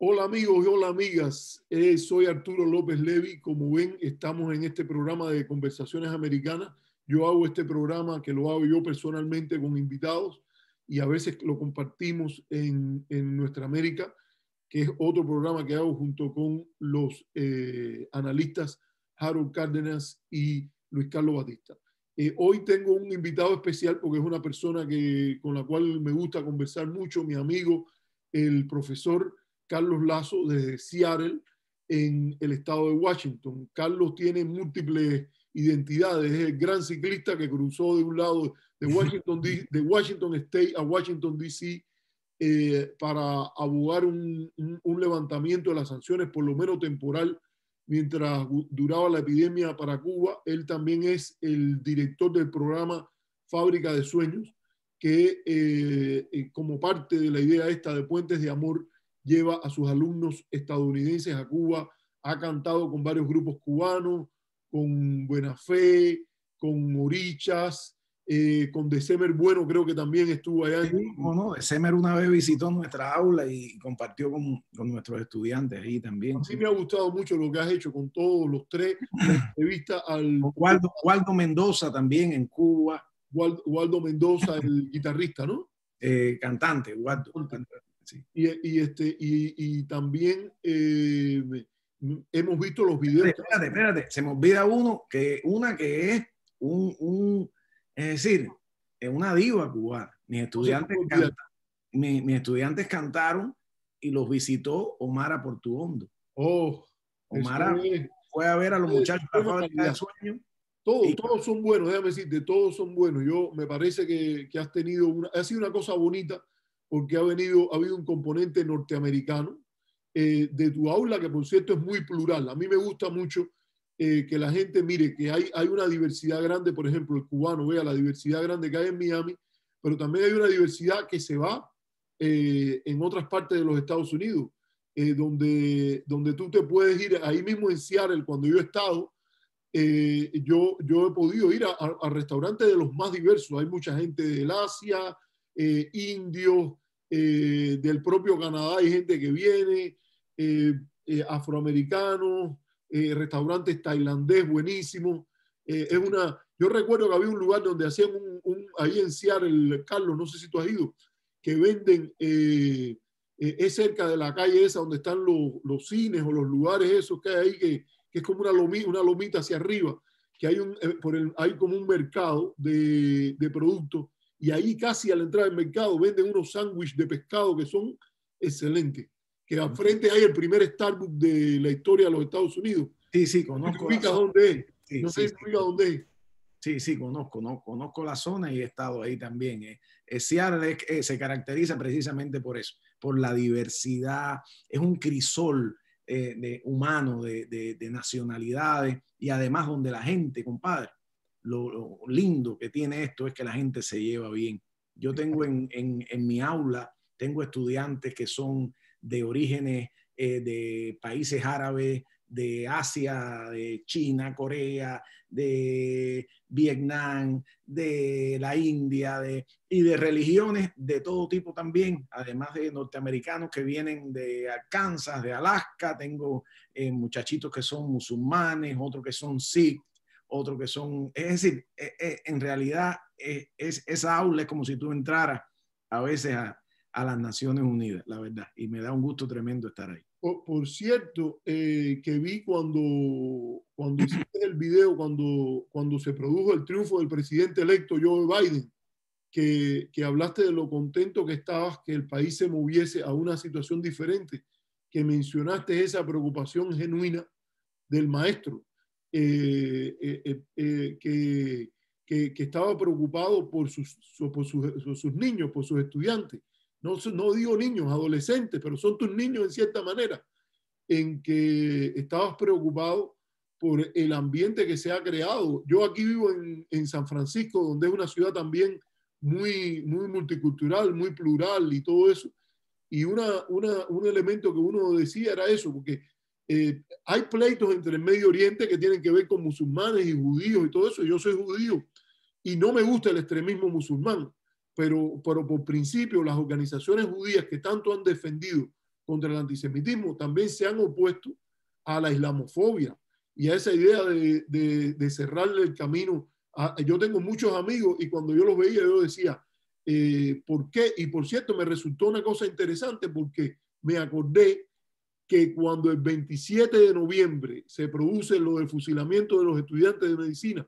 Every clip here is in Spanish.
Hola amigos y hola amigas, soy Arturo López Levi. Como ven, estamos en este programa de Conversaciones Americanas. Yo hago este programa que lo hago yo personalmente con invitados y a veces lo compartimos en Nuestra América, que es otro programa que hago junto con los analistas Harold Cárdenas y Luis Carlos Batista. Hoy tengo un invitado especial porque es una persona con la cual me gusta conversar mucho, mi amigo, el profesor Carlos Lazo desde Seattle, en el estado de Washington. Carlos tiene múltiples identidades, es el gran ciclista que cruzó de un lado de Washington State a Washington DC para abogar un levantamiento de las sanciones, por lo menos temporal, mientras duraba la epidemia para Cuba. Él también es el director del programa Fábrica de Sueños, que como parte de la idea esta de Puentes de Amor, lleva a sus alumnos estadounidenses a Cuba, ha cantado con varios grupos cubanos, con Buena Fe, con Morichas, con December Bueno, creo que también estuvo allá. Sí, no, December una vez visitó nuestra aula y compartió con nuestros estudiantes ahí también. Sí, Sí. me ha gustado mucho lo que has hecho con todos los tres. La entrevista al Waldo Mendoza también en Cuba. Waldo Mendoza, el guitarrista, ¿no? Cantante, Waldo. Sí. Y también hemos visto los videos. Espérate, se me olvida una que es es decir, es una diva cubana. Mis estudiantes cantaron y los visitó Omar Portuondo. Oh, Omar fue a ver a los muchachos de la Fábrica de Sueños. Todos son buenos, déjame decirte, todos son buenos. Yo me parece que has tenido ha sido una cosa bonita porque ha habido un componente norteamericano de tu aula, que por cierto es muy plural. A mí me gusta mucho que la gente mire que hay una diversidad grande, por ejemplo, el cubano vea la diversidad grande que hay en Miami, pero también hay una diversidad que se va en otras partes de los Estados Unidos, donde tú te puedes ir ahí mismo en Seattle. Cuando yo he estado, yo he podido ir a restaurantes de los más diversos. Hay mucha gente del Asia, indios, del propio Canadá, hay gente que viene, afroamericanos, restaurantes tailandés buenísimos. Yo recuerdo que había un lugar donde hacían ahí en Seattle, Carlos, no sé si tú has ido, que venden, es cerca de la calle esa donde están los cines o los lugares esos que hay ahí, que es como una lomita hacia arriba, que hay como un mercado de productos, y ahí casi a la entrada del mercado venden unos sándwiches de pescado que son excelentes, que al frente hay el primer Starbucks de la historia de los Estados Unidos. Sí, conozco la zona. ¿Dónde es? Sí, no sé si ubicas dónde es. Sí, conozco la zona y he estado ahí también. Seattle se caracteriza precisamente por eso, por la diversidad, es un crisol humano de nacionalidades, y además donde la gente, compadre, lo lindo que tiene esto es que la gente se lleva bien. Yo tengo en mi aula, tengo estudiantes que son de orígenes de países árabes, de Asia, de China, Corea, de Vietnam, de la India, y de religiones de todo tipo también, además de norteamericanos que vienen de Arkansas, de Alaska. Tengo muchachitos que son musulmanes, otros que son sikh, otros que son, es decir, en realidad esa aula es como si tú entraras a veces a las Naciones Unidas, la verdad, y me da un gusto tremendo estar ahí. Por cierto, que vi cuando hiciste el video, cuando se produjo el triunfo del presidente electo Joe Biden, que hablaste de lo contento que estabas que el país se moviese a una situación diferente, que mencionaste esa preocupación genuina del maestro, que estaba preocupado por sus niños, por sus estudiantes. No digo niños, adolescentes, pero son tus niños en cierta manera, en que estabas preocupado por el ambiente que se ha creado. Yo aquí vivo en San Francisco, donde es una ciudad también muy multicultural, muy plural y todo eso. Y un elemento que uno decía era eso, porque hay pleitos entre el Medio Oriente que tienen que ver con musulmanes y judíos y todo eso. Yo soy judío y no me gusta el extremismo musulmán, pero por principio las organizaciones judías que tanto han defendido contra el antisemitismo, también se han opuesto a la islamofobia y a esa idea de cerrarle el camino. Yo tengo muchos amigos y cuando yo los veía yo decía, ¿por qué? Y por cierto, me resultó una cosa interesante porque me acordé que cuando el 27 de noviembre se produce lo del fusilamiento de los estudiantes de medicina,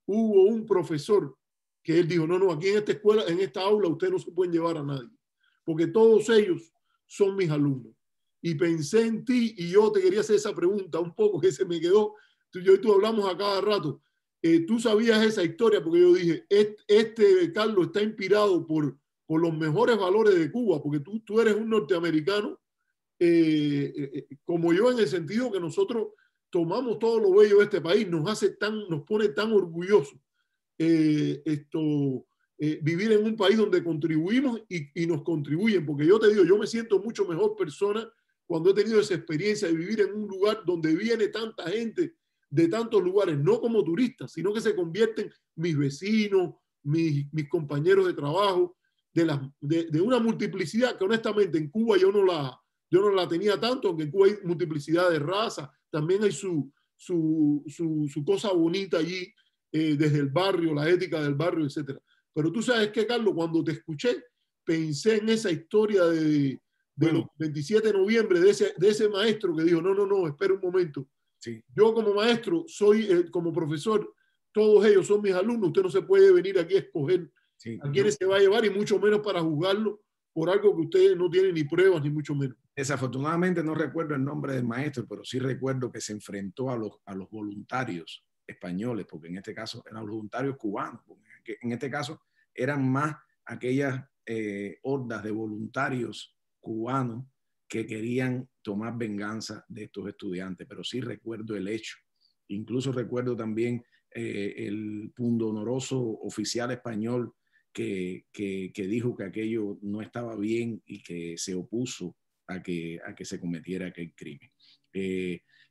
hubo un profesor que él dijo, no, aquí en esta escuela, en esta aula, ustedes no se pueden llevar a nadie, porque todos ellos son mis alumnos. Y pensé en ti y yo te quería hacer esa pregunta un poco que se me quedó. Yo y tú hablamos a cada rato. Tú sabías esa historia porque yo dije, Carlos está inspirado por los mejores valores de Cuba, porque tú eres un norteamericano como yo, en el sentido que nosotros tomamos todo lo bello de este país, nos pone tan orgullosos vivir en un país donde contribuimos y nos contribuyen, porque yo te digo, yo me siento mucho mejor persona cuando he tenido esa experiencia de vivir en un lugar donde viene tanta gente de tantos lugares, no como turistas, sino que se convierten mis vecinos, mis compañeros de trabajo, de una multiplicidad que honestamente en Cuba yo no la tenía tanto, aunque en Cuba hay multiplicidad de razas, también hay su cosa bonita allí, desde el barrio, la ética del barrio, etc. Pero tú sabes que, Carlos, cuando te escuché, pensé en esa historia de los 27 de noviembre, de ese maestro que dijo, no, espera un momento. Sí. Yo como maestro, como profesor, todos ellos son mis alumnos, usted no se puede venir aquí a escoger a quiénes se va a llevar y mucho menos para juzgarlo por algo que usted no tiene ni pruebas, ni mucho menos. Desafortunadamente no recuerdo el nombre del maestro, pero sí recuerdo que se enfrentó a los voluntarios españoles, porque en este caso eran los voluntarios cubanos, porque en este caso eran más aquellas hordas de voluntarios cubanos que querían tomar venganza de estos estudiantes, pero sí recuerdo el hecho. Incluso recuerdo también el pundonoroso oficial español que dijo que aquello no estaba bien y que se opuso a que se cometiera aquel crimen.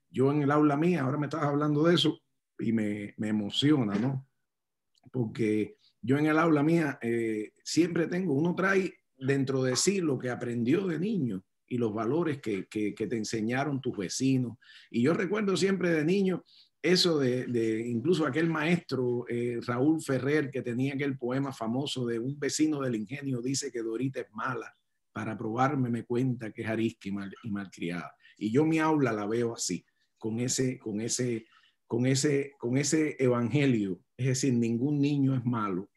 Yo en el aula mía, ahora me estabas hablando de eso y me emociona, ¿no? Porque yo en el aula mía siempre uno trae dentro de sí lo que aprendió de niño y los valores que te enseñaron tus vecinos. Y yo recuerdo siempre de niño eso de incluso aquel maestro Raúl Ferrer, que tenía aquel poema famoso de un vecino del ingenio dice que Dorita es mala, para probarme me cuenta que es arisca y malcriada. Y yo mi aula la veo así, con ese evangelio, es decir, ningún niño es malo,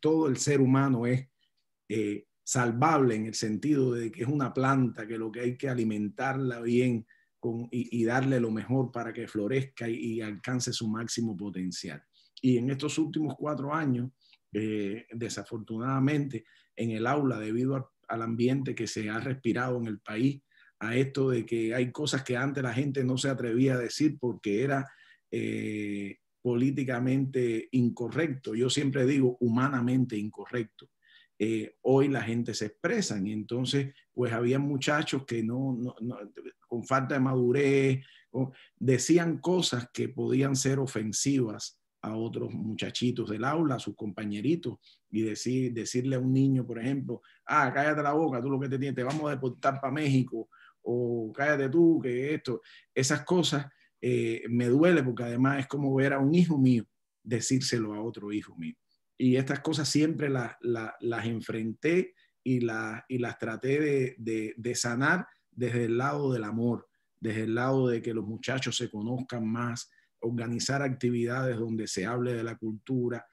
todo el ser humano es salvable en el sentido de que es una planta que lo que hay que alimentarla bien y darle lo mejor para que florezca y alcance su máximo potencial. Y en estos últimos 4 años, desafortunadamente, en el aula, debido al ambiente que se ha respirado en el país, a esto de que hay cosas que antes la gente no se atrevía a decir porque era políticamente incorrecto. Yo siempre digo humanamente incorrecto. Hoy la gente se expresa y entonces pues había muchachos que con falta de madurez decían cosas que podían ser ofensivas a otros muchachitos del aula, a sus compañeritos, y decirle a un niño, por ejemplo, cállate la boca, tú lo que te tienes, te vamos a deportar para México, o cállate tú, que esto, esas cosas me duele porque además es como ver a un hijo mío decírselo a otro hijo mío. Y estas cosas siempre las enfrenté y las traté de sanar desde el lado del amor, desde el lado de que los muchachos se conozcan más, organizar actividades donde se hable de la cultura,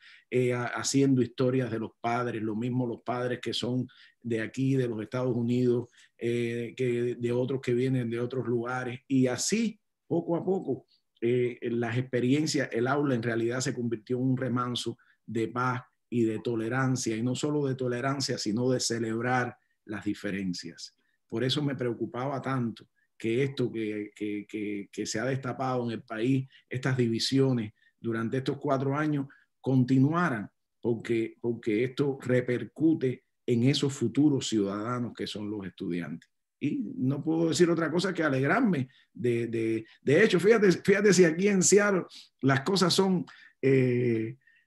haciendo historias de los padres, lo mismo los padres que son de aquí, de los Estados Unidos, que de otros que vienen de otros lugares, y así, poco a poco, las experiencias, el aula en realidad se convirtió en un remanso de paz y de tolerancia, y no solo de tolerancia, sino de celebrar las diferencias. Por eso me preocupaba tanto que esto que se ha destapado en el país, estas divisiones durante estos 4 años, continuaran, porque esto repercute en esos futuros ciudadanos que son los estudiantes. Y no puedo decir otra cosa que alegrarme. De hecho, fíjate si aquí en Seattle las cosas son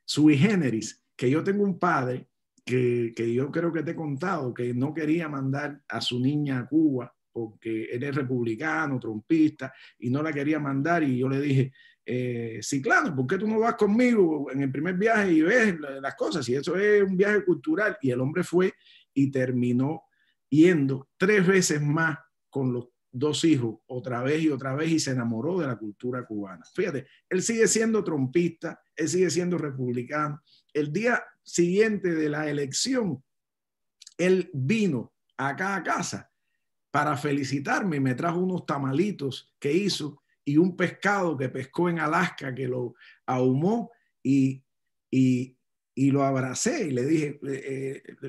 sui generis, que yo tengo un padre que yo creo que te he contado, que no quería mandar a su niña a Cuba porque él es republicano, trompista, y no la quería mandar, y yo le dije, Ciclano, ¿por qué tú no vas conmigo en el primer viaje y ves las cosas? Si eso es un viaje cultural. Y el hombre fue y terminó yendo 3 veces más con los 2 hijos, otra vez y otra vez, y se enamoró de la cultura cubana. Fíjate, él sigue siendo trompista, él sigue siendo republicano. El día siguiente de la elección, él vino acá a casa para felicitarme y me trajo unos tamalitos que hizo y un pescado que pescó en Alaska que lo ahumó y, y lo abracé y le dije,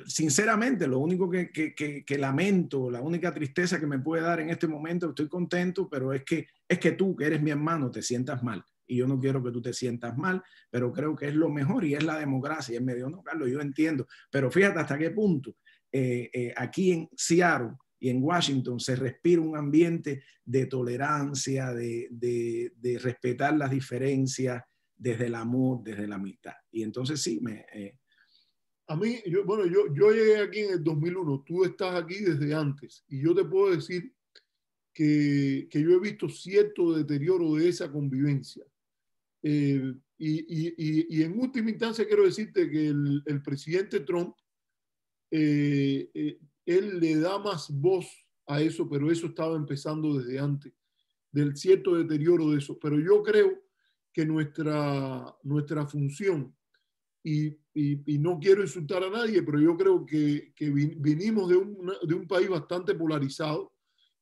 sinceramente, lo único que lamento, la única tristeza que me puede dar en este momento, estoy contento, pero es que tú, que eres mi hermano, te sientas mal. Y yo no quiero que tú te sientas mal, pero creo que es lo mejor y es la democracia. Y él me dijo, no, Carlos, yo entiendo, pero fíjate hasta qué punto aquí en Seattle y en Washington se respira un ambiente de tolerancia, de respetar las diferencias desde el amor, desde la amistad. Y entonces sí, A mí, yo llegué aquí en el 2001, tú estás aquí desde antes, y yo te puedo decir que yo he visto cierto deterioro de esa convivencia. Y en última instancia quiero decirte que el presidente Trump, él le da más voz a eso, pero eso estaba empezando desde antes, del cierto deterioro de eso. Pero yo creo que nuestra función, y no quiero insultar a nadie, pero yo creo que vinimos de un país bastante polarizado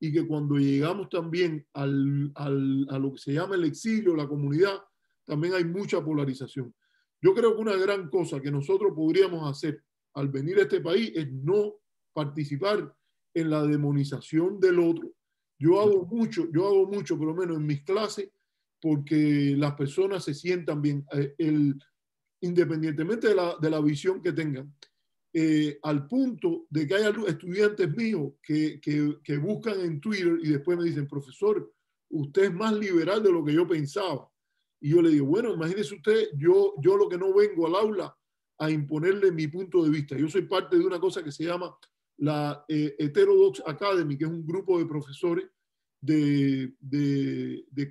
y que cuando llegamos también a lo que se llama el exilio, la comunidad, también hay mucha polarización. Yo creo que una gran cosa que nosotros podríamos hacer al venir a este país es no participar en la demonización del otro. Yo hago mucho, por lo menos en mis clases, porque las personas se sientan bien. Independientemente de la visión que tengan, al punto de que hay estudiantes míos que buscan en Twitter y después me dicen, profesor, usted es más liberal de lo que yo pensaba. Y yo le digo, bueno, imagínese usted, yo lo que no vengo al aula a imponerle mi punto de vista. Yo soy parte de una cosa que se llama la Heterodox Academy, que es un grupo de profesores de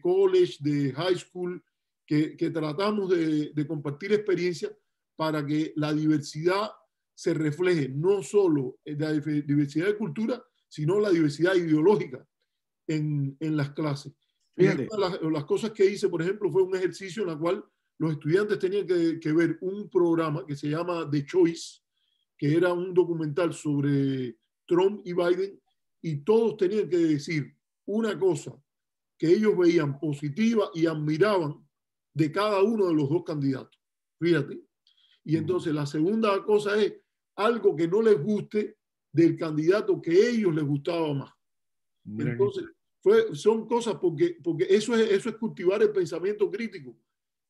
college, de high school, que tratamos de compartir experiencias para que la diversidad se refleje no solo en la diversidad de cultura, sino la diversidad ideológica en las clases. Y una de las cosas que hice, por ejemplo, fue un ejercicio en el cual los estudiantes tenían que ver un programa que se llama The Choice, que era un documental sobre Trump y Biden, y todos tenían que decir una cosa que ellos veían positiva y admiraban de cada uno de los dos candidatos. Fíjate. Y entonces la segunda cosa es algo que no les guste del candidato que a ellos les gustaba más. Entonces, son cosas porque eso es cultivar el pensamiento crítico.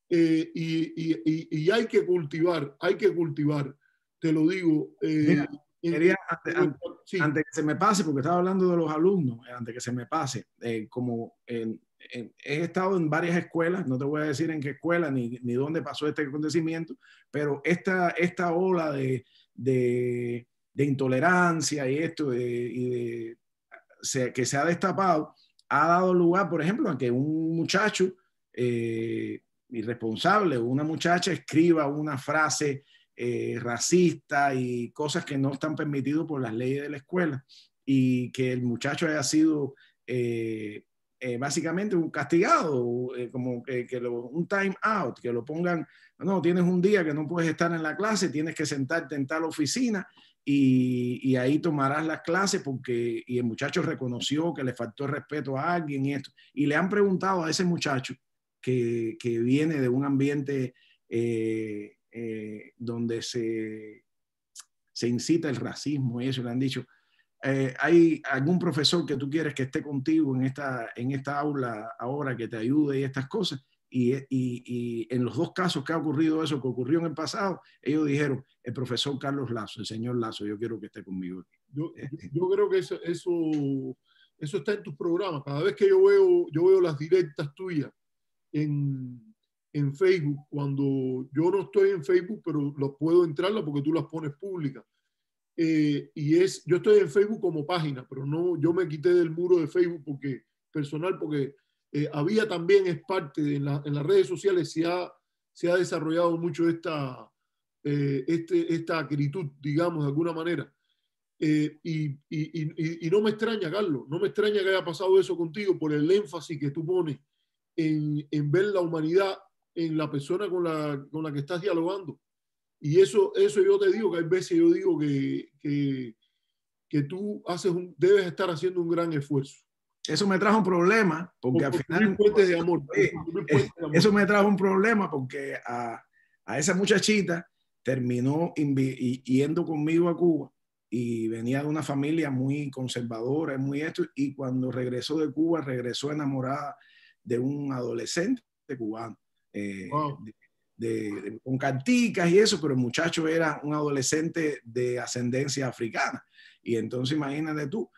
Y hay que cultivar, te lo digo. Mira, quería, antes que se me pase, porque estaba hablando de los alumnos, antes que se me pase, como he estado en varias escuelas, no te voy a decir en qué escuela ni dónde pasó este acontecimiento, pero esta ola de intolerancia y esto, que se ha destapado, ha dado lugar, por ejemplo, a que un muchacho irresponsable o una muchacha escriba una frase racista y cosas que no están permitidas por las leyes de la escuela, y que el muchacho haya sido básicamente un castigado, como un time out, que lo pongan, no, tienes un día que no puedes estar en la clase, tienes que sentarte en tal oficina y ahí tomarás las clases, y el muchacho reconoció que le faltó el respeto a alguien y esto, y le han preguntado a ese muchacho que viene de un ambiente donde se incita el racismo y eso, le han dicho, ¿hay algún profesor que tú quieres que esté contigo en esta aula ahora, que te ayude y estas cosas? Y en los dos casos que ha ocurrido eso, que ocurrió en el pasado, ellos dijeron, el profesor Carlos Lazo, el señor Lazo, yo quiero que esté conmigo. Yo creo que eso está en tus programas. Cada vez que yo veo las directas tuyas en en Facebook, cuando yo no estoy en Facebook, pero los puedo entrarla porque tú las pones públicas. Yo estoy en Facebook como página, pero no, yo me quité del muro de Facebook porque personal, porque había también, es parte, en las redes sociales se ha desarrollado mucho esta acritud, digamos, de alguna manera. Y no me extraña, Carlos, no me extraña que haya pasado eso contigo por el énfasis que tú pones en ver la humanidad en la persona con la que estás dialogando. Y eso yo te digo que hay veces yo digo que tú debes estar haciendo un gran esfuerzo. Eso me trajo un problema, porque al final... Puentes de amor. Eso me trajo un problema porque a esa muchachita terminó yendo conmigo a Cuba y venía de una familia muy conservadora, muy esto, y cuando regresó de Cuba, regresó enamorada de un adolescente cubano, Wow. con canticas y eso, pero el muchacho era un adolescente de ascendencia africana. Y entonces imagínate tú,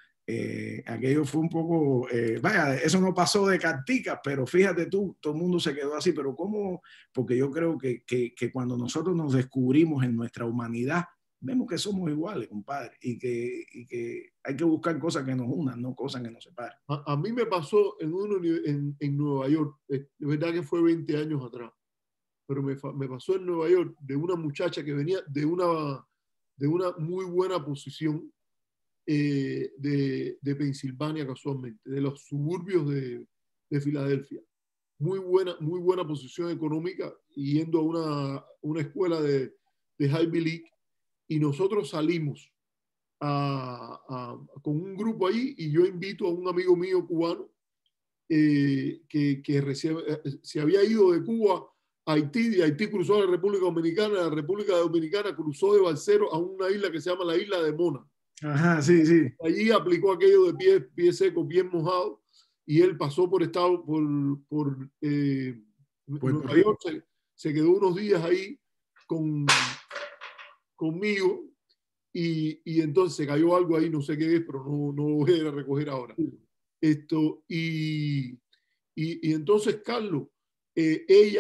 aquello fue un poco, vaya, eso no pasó de canticas, pero fíjate tú, todo el mundo se quedó así, pero ¿cómo? Porque yo creo que cuando nosotros nos descubrimos en nuestra humanidad, vemos que somos iguales, compadre, y que hay que buscar cosas que nos unan, no cosas que nos separen. A mí me pasó en Nueva York, de verdad que fue 20 años atrás, pero me pasó en Nueva York de una muchacha que venía de una muy buena posición de Pensilvania, casualmente, de los suburbios de Filadelfia. Muy buena posición económica, yendo a una escuela de Ivy League, y nosotros salimos con un grupo ahí, y yo invito a un amigo mío cubano que se había ido de Cuba a Haití, de Haití cruzó a la República Dominicana, la República Dominicana cruzó de Balsero a una isla que se llama la isla de Mona. Ajá, sí, sí. Allí aplicó aquello de pie seco, bien mojado, y él pasó por Nueva York, se quedó unos días ahí conmigo, y entonces se cayó algo ahí, no sé qué es, pero no lo voy a ir a recoger ahora. Y entonces, Carlos,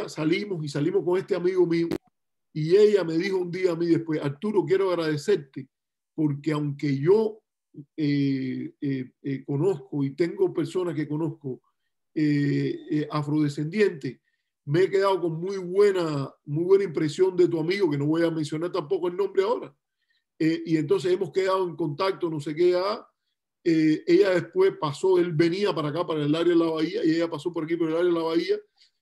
salimos con este amigo mío, y ella me dijo un día a mí después: Arturo, quiero agradecerte porque aunque yo conozco y tengo personas que conozco afrodescendientes, me he quedado con muy buena impresión de tu amigo, que no voy a mencionar tampoco el nombre ahora. Y entonces hemos quedado en contacto, no sé qué. Ella después pasó, él venía para acá, para el área de la Bahía, y ella pasó por aquí, por el área de la Bahía,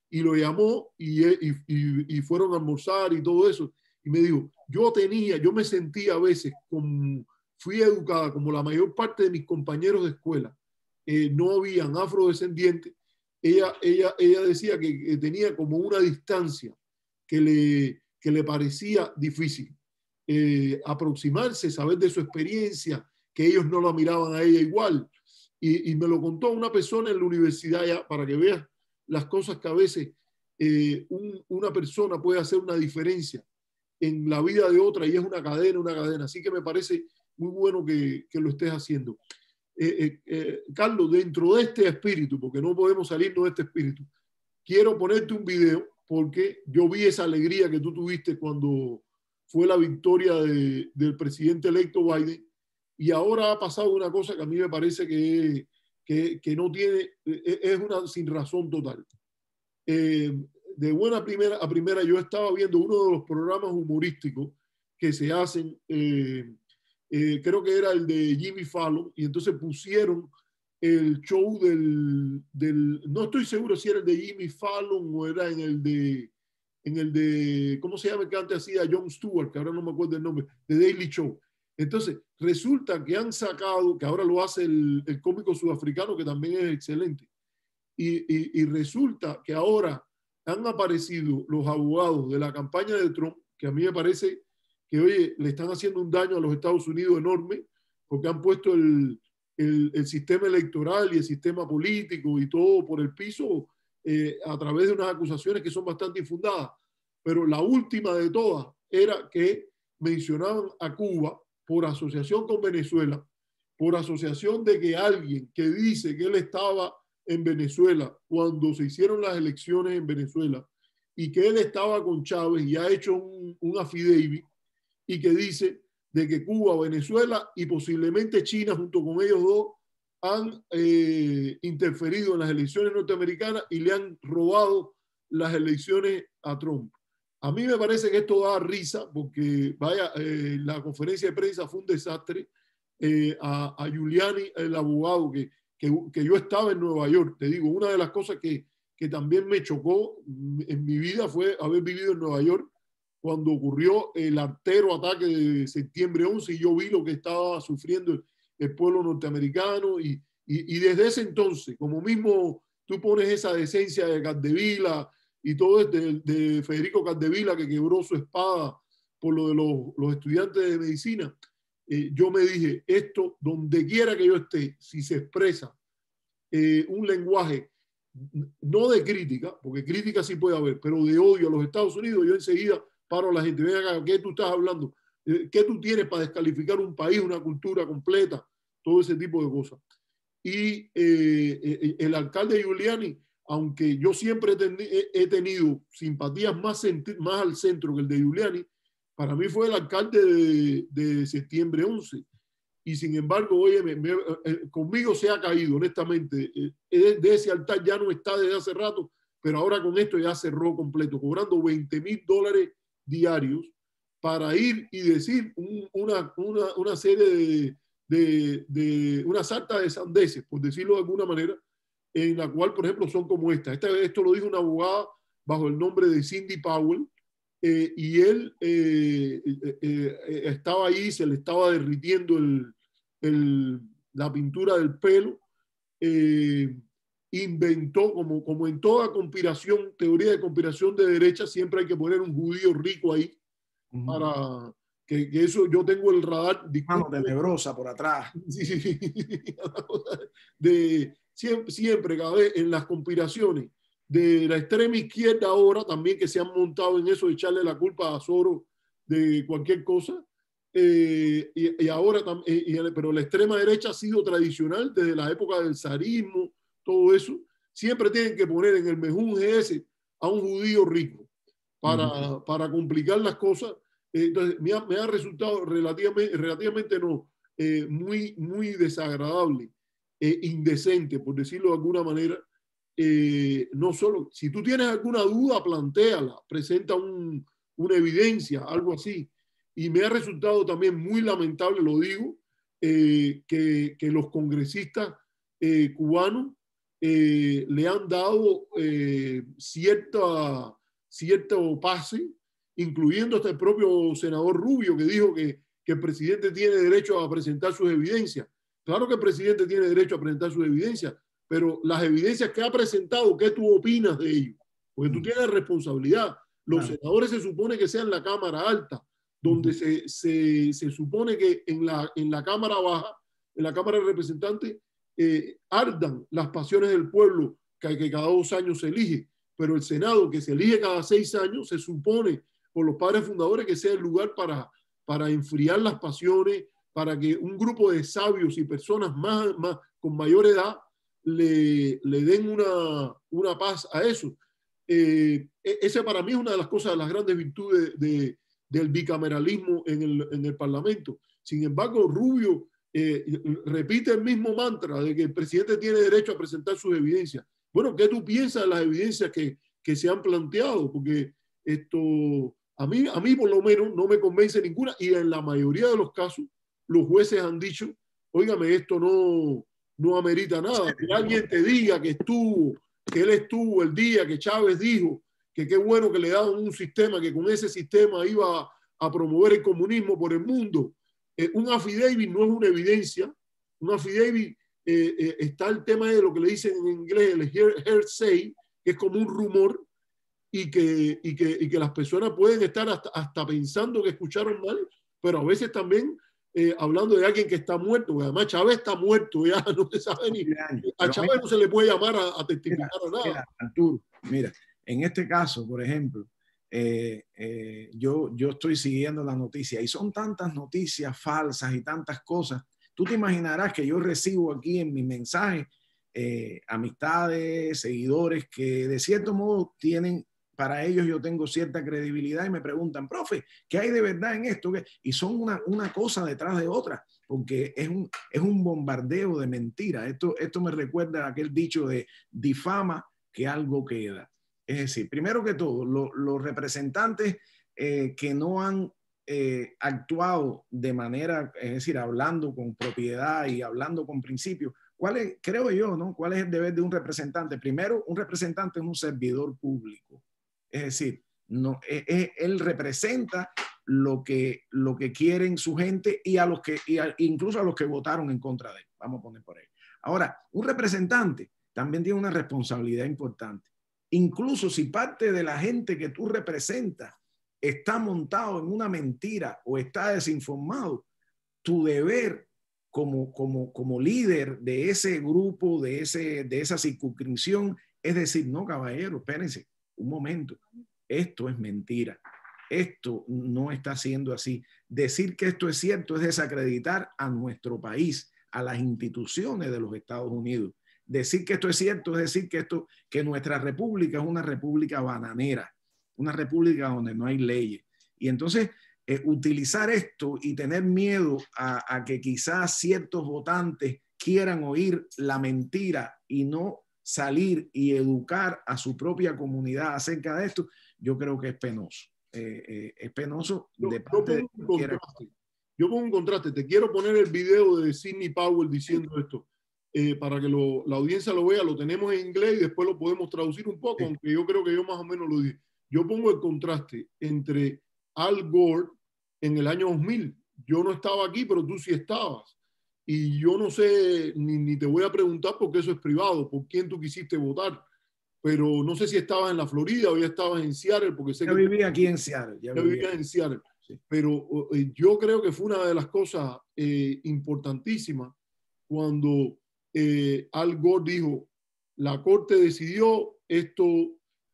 y lo llamó, y fueron a almorzar y todo eso. Y me dijo, yo me sentía a veces, fui educada como la mayor parte de mis compañeros de escuela, no habían afrodescendientes. Ella decía que tenía como una distancia que le parecía difícil aproximarse, saber de su experiencia, que ellos no la miraban a ella igual. Y me lo contó una persona en la universidad, ya, para que veas las cosas que a veces una persona puede hacer una diferencia en la vida de otra, y es una cadena. Así que me parece muy bueno que lo estés haciendo. Carlos, dentro de este espíritu, porque no podemos salirnos de este espíritu, quiero ponerte un video porque yo vi esa alegría que tú tuviste cuando fue la victoria del presidente electo Biden, y ahora ha pasado una cosa que a mí me parece que no tiene, es una sin razón total. De buena a primera, yo estaba viendo uno de los programas humorísticos que se hacen, creo que era el de Jimmy Fallon, y entonces pusieron el show no estoy seguro si era el de Jimmy Fallon o era en el de ¿cómo se llama el que antes hacía Jon Stewart, que ahora no me acuerdo el nombre, The Daily Show? Entonces, resulta que han sacado, que ahora lo hace el cómico sudafricano, que también es excelente, y resulta que ahora han aparecido los abogados de la campaña de Trump, que a mí me parece que, oye, le están haciendo un daño a los Estados Unidos enorme, porque han puesto el sistema electoral y el sistema político y todo por el piso a través de unas acusaciones que son bastante infundadas. Pero la última de todas era que mencionaban a Cuba por asociación con Venezuela, por asociación de que alguien que dice que él estaba en Venezuela cuando se hicieron las elecciones en Venezuela y que él estaba con Chávez y ha hecho un affidavit y que dice de que Cuba, Venezuela y posiblemente China junto con ellos dos han interferido en las elecciones norteamericanas y le han robado las elecciones a Trump. A mí me parece que esto da risa porque vaya, la conferencia de prensa fue un desastre. A Giuliani, el abogado, que yo estaba en Nueva York, te digo, una de las cosas que también me chocó en mi vida fue haber vivido en Nueva York cuando ocurrió el artero ataque de septiembre 11 y yo vi lo que estaba sufriendo el pueblo norteamericano y desde ese entonces, como mismo tú pones esa decencia de Capdevila y todo de Federico Capdevila que quebró su espada por lo de los estudiantes de medicina, yo me dije, esto donde quiera que yo esté, si se expresa un lenguaje no de crítica, porque crítica sí puede haber, pero de odio a los Estados Unidos, yo enseguida paro a la gente, ven acá, ¿qué tú estás hablando? ¿Qué tú tienes para descalificar un país, una cultura completa? Todo ese tipo de cosas. Y el alcalde Giuliani, aunque yo siempre he tenido simpatías más al centro que el de Giuliani, para mí fue el alcalde de septiembre 11. Y sin embargo, oye, conmigo se ha caído, honestamente. De ese altar ya no está desde hace rato, pero ahora con esto ya cerró completo, cobrando $20,000 diarios para ir y decir una serie una sarta de sandeces, por decirlo de alguna manera, en la cual, por ejemplo, son como esta. Esto lo dijo una abogada bajo el nombre de Cindy Powell, y él estaba ahí, se le estaba derritiendo la pintura del pelo, inventó, como en toda conspiración, teoría de conspiración de derecha, siempre hay que poner un judío rico ahí, para que eso, yo tengo el radar. Mano tenebrosa por atrás. Sí, siempre, cada vez en las conspiraciones de la extrema izquierda ahora también que se han montado en eso de echarle la culpa a Soros de cualquier cosa, y ahora pero la extrema derecha ha sido tradicional desde la época del zarismo, todo eso, siempre tienen que poner en el mejunje ese a un judío rico para complicar las cosas. Entonces me ha resultado relativamente no, muy desagradable, indecente, por decirlo de alguna manera. No solo, si tú tienes alguna duda, plantéala, presenta una evidencia, algo así. Y me ha resultado también muy lamentable, lo digo, que los congresistas cubanos le han dado cierto pase, incluyendo hasta el propio senador Rubio, que dijo que el presidente tiene derecho a presentar sus evidencias. Claro que el presidente tiene derecho a presentar sus evidencias, pero las evidencias que ha presentado, ¿qué tú opinas de ello? Porque tú tienes responsabilidad. Los senadores se supone que sean la Cámara Alta, donde se supone que en la Cámara Baja, en la Cámara de Representantes, ardan las pasiones del pueblo que cada 2 años se elige. Pero el Senado, que se elige cada 6 años, se supone por los padres fundadores que sea el lugar para enfriar las pasiones, para que un grupo de sabios y personas con mayor edad le den una paz a eso. Ese para mí es una de las cosas, de las grandes virtudes del bicameralismo en el Parlamento. Sin embargo, Rubio repite el mismo mantra de que el presidente tiene derecho a presentar sus evidencias. Bueno, ¿qué tú piensas de las evidencias que se han planteado? Porque a mí por lo menos no me convence ninguna, y en la mayoría de los casos los jueces han dicho, óigame, esto no amerita nada. Que alguien te diga que él estuvo el día que Chávez dijo que qué bueno que le daban un sistema, que con ese sistema iba a promover el comunismo por el mundo. Un affidavit no es una evidencia. Un affidavit, está el tema de lo que le dicen en inglés el hearsay, que es como un rumor, y que las personas pueden estar hasta pensando que escucharon mal, pero a veces también hablando de alguien que está muerto, porque además Chávez está muerto, ya no se sabe ni. A Chávez no se le puede llamar a testificar a nada. Mira, Arturo, mira, en este caso, por ejemplo, yo estoy siguiendo la noticia y son tantas noticias falsas y tantas cosas. Tú te imaginarás que yo recibo aquí en mi mensaje amistades, seguidores que de cierto modo tienen para ellos yo tengo cierta credibilidad y me preguntan, profe, ¿qué hay de verdad en esto? Y son una cosa detrás de otra, porque es un bombardeo de mentiras. Esto me recuerda a aquel dicho de difama que algo queda. Es decir, primero que todo, los representantes que no han actuado de manera, es decir, hablando con propiedad y hablando con principios, creo yo, ¿no? ¿Cuál es el deber de un representante? Primero, un representante es un servidor público. Es decir, no, él representa lo que quieren su gente y incluso a los que votaron en contra de él. Vamos a poner por ahí. Ahora, un representante también tiene una responsabilidad importante. Incluso si parte de la gente que tú representas está montado en una mentira o está desinformado, tu deber como líder de ese grupo, de esa circunscripción, es decir, no, caballero, espérense un momento, esto es mentira, esto no está siendo así. Decir que esto es cierto es desacreditar a nuestro país, a las instituciones de los Estados Unidos. Decir que esto es cierto es decir que nuestra república es una república bananera, una república donde no hay leyes. Y entonces utilizar esto y tener miedo a que quizás ciertos votantes quieran oír la mentira y no salir y educar a su propia comunidad acerca de esto, yo creo que es penoso. Es penoso de parte de cualquiera. Yo pongo un contraste. Te quiero poner el video de Sidney Powell diciendo esto. Para que la audiencia lo vea, lo tenemos en inglés y después lo podemos traducir un poco, aunque yo creo que yo más o menos lo dije. Yo pongo el contraste entre Al Gore en el año 2000. Yo no estaba aquí, pero tú sí estabas. Y yo no sé, ni te voy a preguntar porque eso es privado, por quién tú quisiste votar. Pero no sé si estabas en la Florida o ya estabas en Seattle, porque sé que vivía aquí en Seattle. Ya vivía en Seattle. Sí. Pero yo creo que fue una de las cosas importantísimas cuando Al Gore dijo, la corte decidió, esto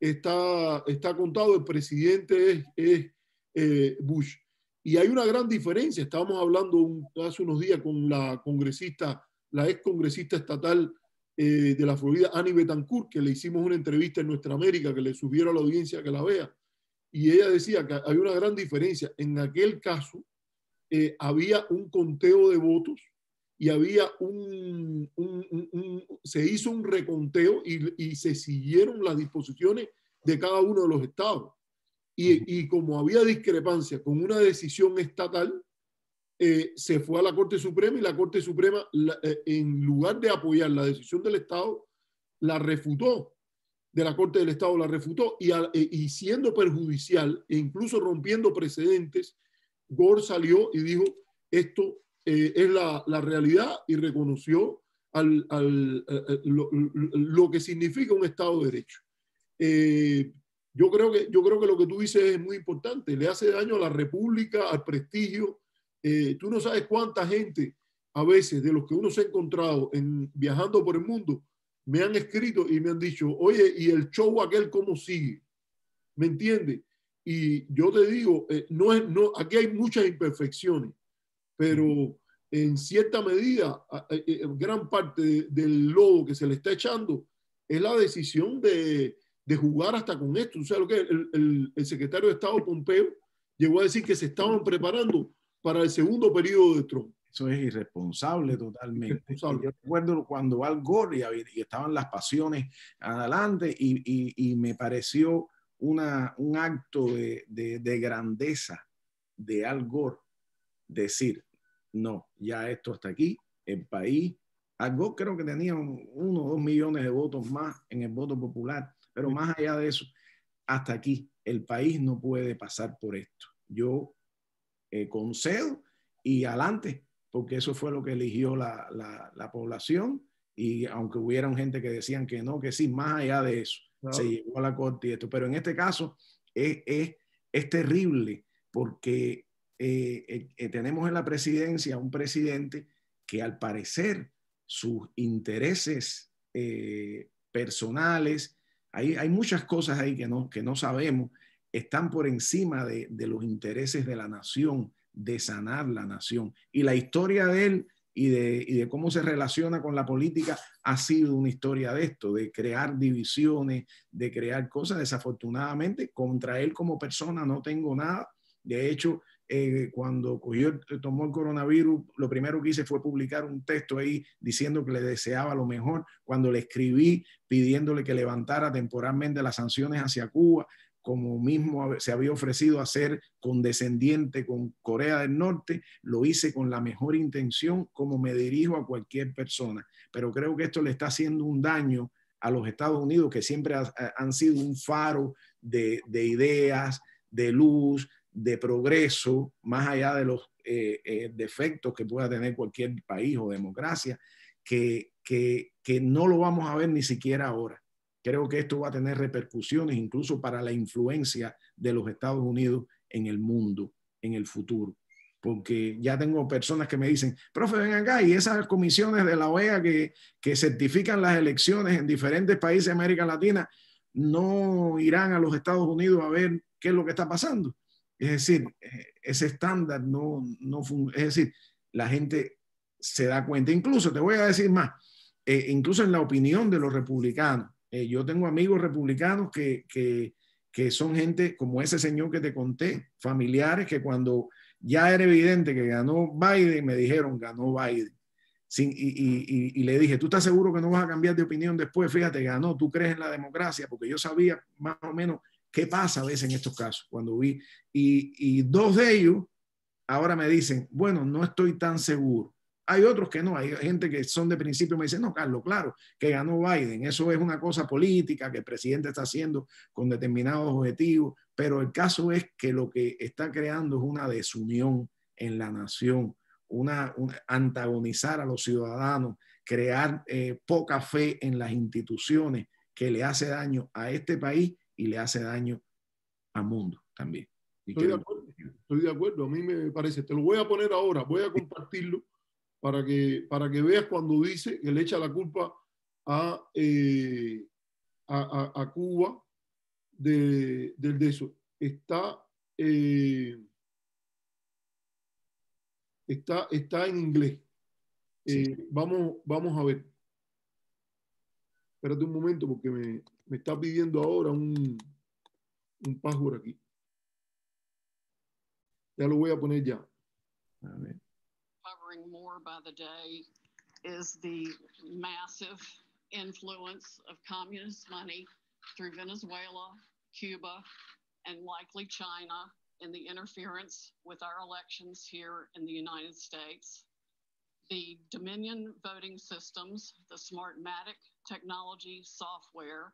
está contado, el presidente es Bush. Y hay una gran diferencia. Estábamos hablando hace unos días con la congresista, la ex congresista estatal de la Florida, Annie Betancourt, que le hicimos una entrevista en Nuestra América, que le sugiero a la audiencia que la vea. Y ella decía que hay una gran diferencia. En aquel caso había un conteo de votos y había se hizo un reconteo y se siguieron las disposiciones de cada uno de los estados. Y como había discrepancia con una decisión estatal, se fue a la Corte Suprema y la Corte Suprema, en lugar de apoyar la decisión del Estado, la refutó. De la Corte del Estado la refutó y siendo perjudicial e incluso rompiendo precedentes, Gore salió y dijo, esto es la realidad y reconoció lo que significa un Estado de Derecho. Yo creo que lo que tú dices es muy importante, le hace daño a la República, al prestigio. Tú no sabes cuánta gente a veces de los que uno se ha encontrado viajando por el mundo me han escrito y me han dicho, oye, ¿y el show aquel cómo sigue? ¿Me entiendes? Y yo te digo, aquí hay muchas imperfecciones, pero en cierta medida, gran parte del lodo que se le está echando es la decisión de jugar hasta con esto. O sea, lo que el secretario de Estado Pompeo llegó a decir que se estaban preparando para el segundo periodo de Trump. Eso es irresponsable totalmente. Irresponsable. Yo recuerdo cuando Al Gore y estaban las pasiones adelante y me pareció un acto de grandeza de Al Gore decir, no, ya esto hasta aquí, el país. Al Gore creo que tenía 1 o 2 millones de votos más en el voto popular, pero más allá de eso, hasta aquí, el país no puede pasar por esto. Yo concedo y adelante, porque eso fue lo que eligió la población, y aunque hubiera gente que decían que no, que sí, más allá de eso, claro, se llegó a la corte y esto, pero en este caso es terrible porque tenemos en la presidencia un presidente que al parecer sus intereses personales, hay muchas cosas ahí que no sabemos, están por encima de los intereses de la nación, de sanar la nación. Y la historia de él y de cómo se relaciona con la política ha sido una historia de esto, de crear divisiones, de crear cosas. Desafortunadamente, contra él como persona no tengo nada. De hecho, cuando tomó el coronavirus, lo primero que hice fue publicar un texto ahí diciendo que le deseaba lo mejor. Cuando le escribí pidiéndole que levantara temporalmente las sanciones hacia Cuba, como mismo se había ofrecido a ser condescendiente con Corea del Norte, lo hice con la mejor intención, como me dirijo a cualquier persona. Pero creo que esto le está haciendo un daño a los Estados Unidos, que siempre han sido un faro de ideas, de luz, de progreso, más allá de los defectos que pueda tener cualquier país o democracia, que no lo vamos a ver ni siquiera ahora. Creo que esto va a tener repercusiones incluso para la influencia de los Estados Unidos en el mundo, en el futuro. Porque ya tengo personas que me dicen, profe, ven acá, y esas comisiones de la OEA que certifican las elecciones en diferentes países de América Latina, no irán a los Estados Unidos a ver qué es lo que está pasando. Es decir, ese estándar no funciona. Es decir, la gente se da cuenta. Incluso, te voy a decir más, incluso en la opinión de los republicanos, yo tengo amigos republicanos que son gente como ese señor que te conté, familiares que cuando ya era evidente que ganó Biden, me dijeron, ganó Biden. Y le dije, ¿tú estás seguro que no vas a cambiar de opinión después? Fíjate, ganó, ¿tú crees en la democracia? Porque yo sabía más o menos qué pasa a veces en estos casos. Cuando vi, y dos de ellos ahora me dicen, bueno, no estoy tan seguro. Hay otros que no, hay gente que son de principio me dicen, no, Carlos, claro, que ganó Biden, eso es una cosa política que el presidente está haciendo con determinados objetivos, pero el caso es que lo que está creando es una desunión en la nación, una antagonizar a los ciudadanos, crear poca fe en las instituciones que le hace daño a este país y le hace daño al mundo también. Estoy de acuerdo, a mí me parece. Te lo voy a poner ahora, voy a compartirlo para que veas cuando dice que le echa la culpa a Cuba de eso. Está en inglés. Sí. Vamos a ver. Espérate un momento porque me está pidiendo ahora un password aquí. Ya lo voy a poner ya. A ver. Covering more by the day is the massive influence of communist money through Venezuela, Cuba, and likely China in the interference with our elections here in the United States. The Dominion voting systems, the Smartmatic technology software,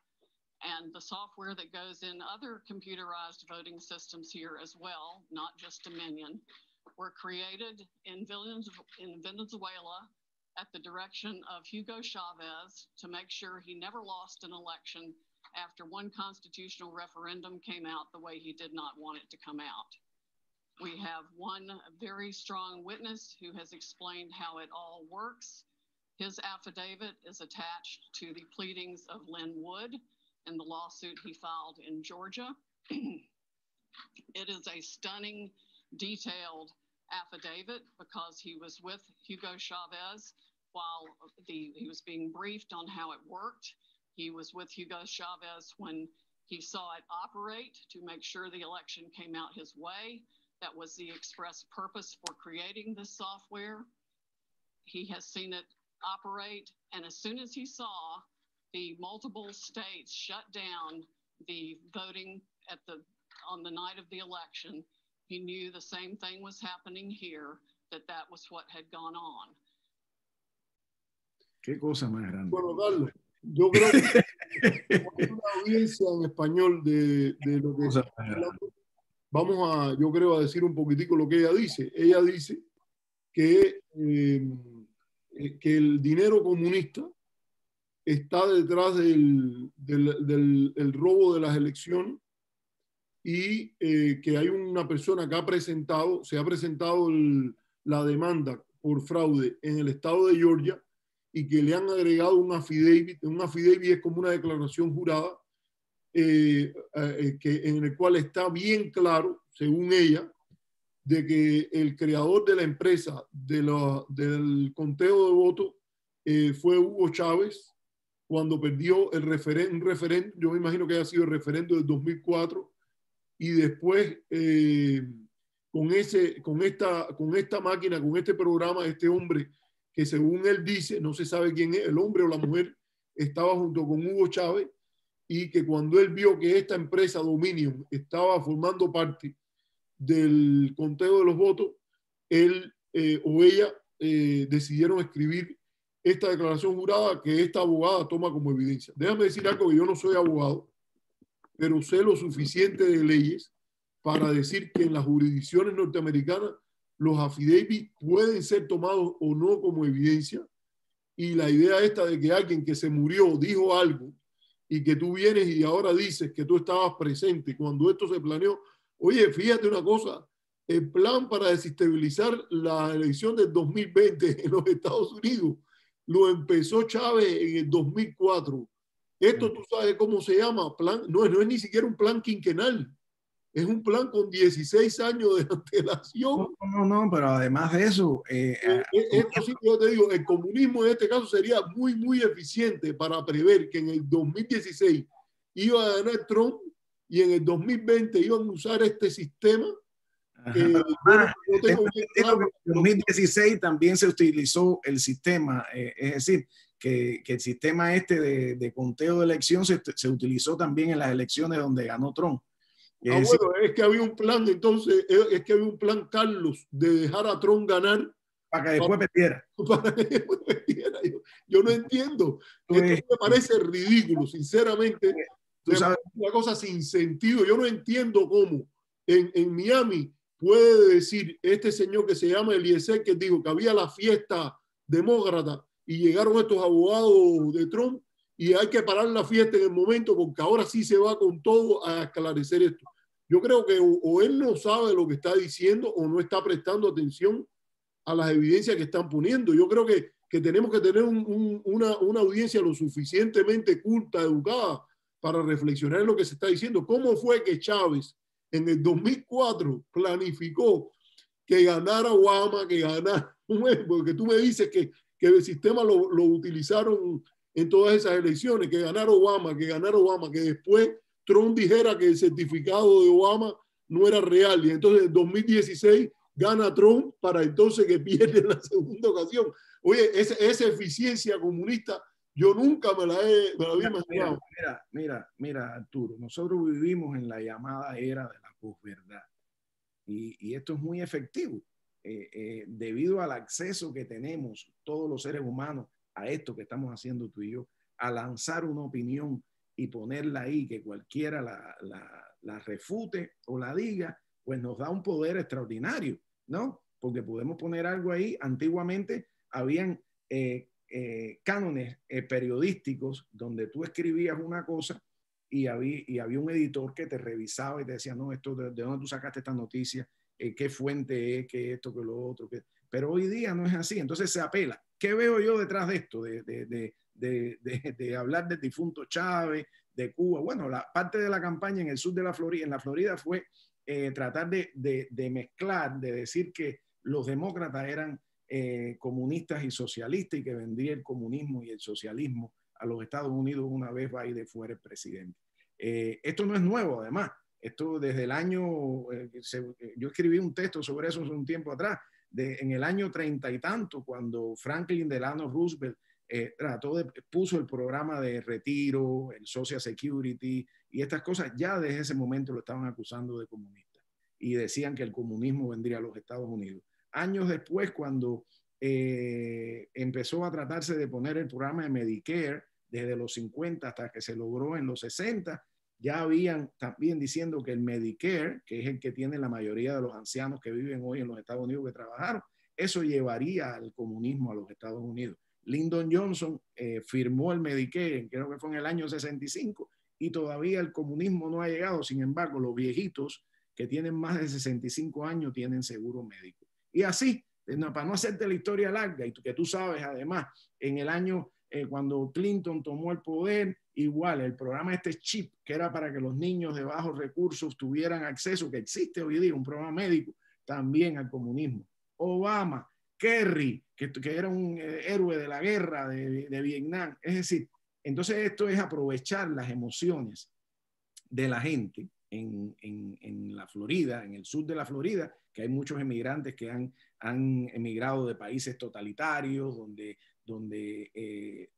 and the software that goes in other computerized voting systems here as well, not just Dominion, were created in Venezuela at the direction of Hugo Chavez to make sure he never lost an election after one constitutional referendum came out the way he did not want it to come out. We have one very strong witness who has explained how it all works. His affidavit is attached to the pleadings of Lynn Wood in the lawsuit he filed in Georgia. It is a stunning, detailed affidavit because he was with Hugo Chavez while he was being briefed on how it worked. He was with Hugo Chavez when he saw it operate to make sure the election came out his way. That was the express purpose for creating this software. He has seen it operate, and as soon as he saw the multiple states shut down the voting on the night of the election, he knew the same thing was happening here, that was what had gone on. Qué cosa más grande. Bueno, Carlos, yo creo que hay una audiencia en español de lo que está hablando. Vamos yo creo, a decir un poquitico lo que ella dice. Ella dice que el dinero comunista está detrás del robo de las elecciones y que hay una persona que se ha presentado la demanda por fraude en el estado de Georgia y que le han agregado un affidavit. Un affidavit es como una declaración jurada en el cual está bien claro, según ella, de que el creador de la empresa del conteo de votos fue Hugo Chávez cuando perdió un referéndum, yo me imagino que haya sido el referéndum del 2004, y después con esta máquina, con este programa, este hombre que según él dice, no se sabe quién es, el hombre o la mujer, estaba junto con Hugo Chávez, y que cuando él vio que esta empresa Dominion estaba formando parte del conteo de los votos, él o ella decidieron escribir esta declaración jurada que esta abogada toma como evidencia. Déjame decir algo, que yo no soy abogado, pero sé lo suficiente de leyes para decir que en las jurisdicciones norteamericanas los affidavits pueden ser tomados o no como evidencia, y la idea esta de que alguien que se murió dijo algo y que tú vienes y ahora dices que tú estabas presente cuando esto se planeó. Oye, fíjate una cosa, el plan para desestabilizar la elección del 2020 en los Estados Unidos lo empezó Chávez en el 2004. Esto tú sabes cómo se llama, plan, no es ni siquiera un plan quinquenal, es un plan con 16 años de antelación. No, pero además de eso... esto sí, yo te digo, el comunismo en este caso sería muy, muy eficiente para prever que en el 2016 iba a ganar Trump y en el 2020 iban a usar este sistema. Yo tengo bien claro, en 2016 también se utilizó el sistema, es decir, que el sistema este de conteo de elección se utilizó también en las elecciones donde ganó Trump. Bueno, es que había un plan, entonces, es que había un plan, Carlos, de dejar a Trump ganar. Para que después perdiera. Para que después perdiera. Yo no entiendo. Esto me parece ridículo, sinceramente. Tú sabes, una cosa sin sentido. Yo no entiendo cómo en Miami puede decir este señor que se llama Eliezer, que dijo que había la fiesta demócrata y llegaron estos abogados de Trump y hay que parar la fiesta en el momento porque ahora sí se va con todo a esclarecer esto. Yo creo que o él no sabe lo que está diciendo o no está prestando atención a las evidencias que están poniendo. Yo creo que tenemos que tener una audiencia lo suficientemente culta, educada, para reflexionar en lo que se está diciendo. ¿Cómo fue que Chávez en el 2004 planificó que ganara Obama, que ganara, porque tú me dices que el sistema lo utilizaron en todas esas elecciones, que ganara Obama, que después Trump dijera que el certificado de Obama no era real y entonces en 2016 gana Trump para entonces que pierde en la segunda ocasión? Oye, esa eficiencia comunista yo nunca me la había imaginado. Mira, Arturo, nosotros vivimos en la llamada era de la posverdad y esto es muy efectivo debido al acceso que tenemos todos los seres humanos a esto que estamos haciendo tú y yo, a lanzar una opinión y ponerla ahí, que cualquiera la refute o la diga, pues nos da un poder extraordinario, ¿no? Porque podemos poner algo ahí. Antiguamente habían cánones periodísticos donde tú escribías una cosa y había un editor que te revisaba y te decía, no, esto de dónde tú sacaste esta noticia, qué fuente es, qué esto, qué lo otro. Pero hoy día no es así, entonces se apela. ¿Qué veo yo detrás de esto? De hablar del difunto Chávez, de Cuba. Bueno, la parte de la campaña en el sur de la Florida, en la Florida fue tratar de mezclar, de decir que los demócratas eran comunistas y socialistas y que vendría el comunismo y el socialismo a los Estados Unidos una vez Biden fuera el presidente. Esto no es nuevo, además. Esto desde el año, yo escribí un texto sobre eso hace un tiempo atrás, en el año 30 y tanto, cuando Franklin Delano Roosevelt puso el programa de retiro, el Social Security y estas cosas, ya desde ese momento lo estaban acusando de comunista y decían que el comunismo vendría a los Estados Unidos. Años después, cuando empezó a tratarse de poner el programa de Medicare desde los 50 hasta que se logró en los 60, ya habían también diciendo que el Medicare, que es el que tiene la mayoría de los ancianos que viven hoy en los Estados Unidos que trabajaron, eso llevaría al comunismo a los Estados Unidos. Lyndon Johnson firmó el Medicare, creo que fue en el año 65, y todavía el comunismo no ha llegado. Sin embargo, los viejitos que tienen más de 65 años tienen seguro médico. Y así, para no hacerte la historia larga, y que tú sabes además, en el año cuando Clinton tomó el poder, igual el programa CHIP, que era para que los niños de bajos recursos tuvieran acceso, que existe hoy día, un programa médico, también al comunismo. Obama, Kerry, que era un héroe de la guerra de Vietnam. Es decir, entonces esto es aprovechar las emociones de la gente en la Florida, en el sur de la Florida, que hay muchos emigrantes que han emigrado de países totalitarios, donde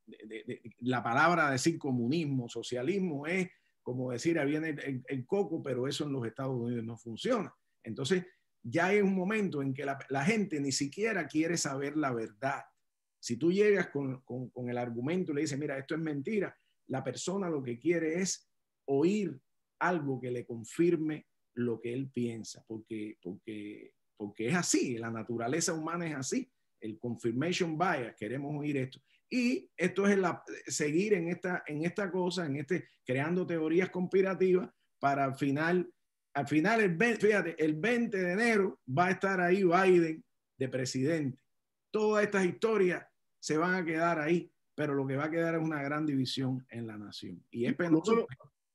la palabra decir comunismo, socialismo es como decir, ahí viene el coco, pero eso en los Estados Unidos no funciona. Entonces, ya hay un momento en que la gente ni siquiera quiere saber la verdad. Si tú llegas con el argumento y le dices, mira, esto es mentira, la persona lo que quiere es oír algo que le confirme lo que él piensa, porque es así, la naturaleza humana es así, el confirmation bias, queremos oír esto. Y esto es seguir en esta cosa, creando teorías conspirativas para al final el 20 de enero va a estar ahí Biden de presidente. Todas estas historias se van a quedar ahí, pero lo que va a quedar es una gran división en la nación. Y es penoso.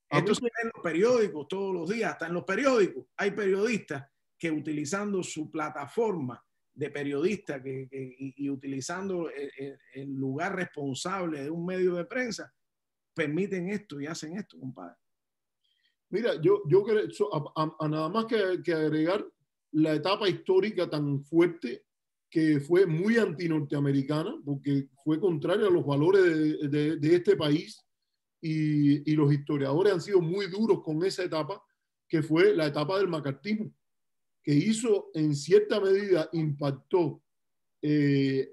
Esto se ve en los periódicos todos los días, hasta en los periódicos hay periodistas que utilizando su plataforma de periodista y utilizando el lugar responsable de un medio de prensa, permiten esto y hacen esto, compadre. Mira, yo creo, nada más que agregar la etapa histórica tan fuerte que fue muy antinorteamericana, porque fue contraria a los valores de este país, y los historiadores han sido muy duros con esa etapa, que fue la etapa del macartismo, que hizo, en cierta medida, impactó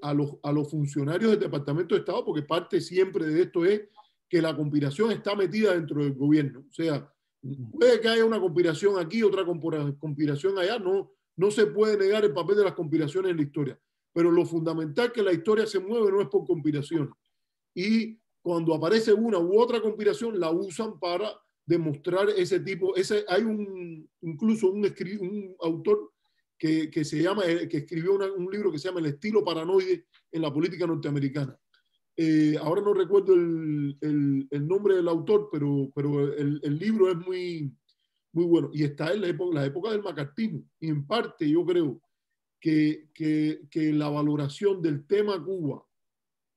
a los funcionarios del Departamento de Estado, porque parte siempre de esto es que la conspiración está metida dentro del gobierno. O sea, puede que haya una conspiración aquí, otra conspiración allá, no se puede negar el papel de las conspiraciones en la historia, pero lo fundamental que la historia se mueve no es por conspiraciones. Y cuando aparece una u otra conspiración, la usan para demostrar ese tipo. Hay incluso un autor que escribió un libro que se llama El estilo paranoide en la política norteamericana. Ahora no recuerdo el nombre del autor, pero el libro es muy, muy bueno. Y está en la época del macartismo. Y en parte yo creo que la valoración del tema Cuba,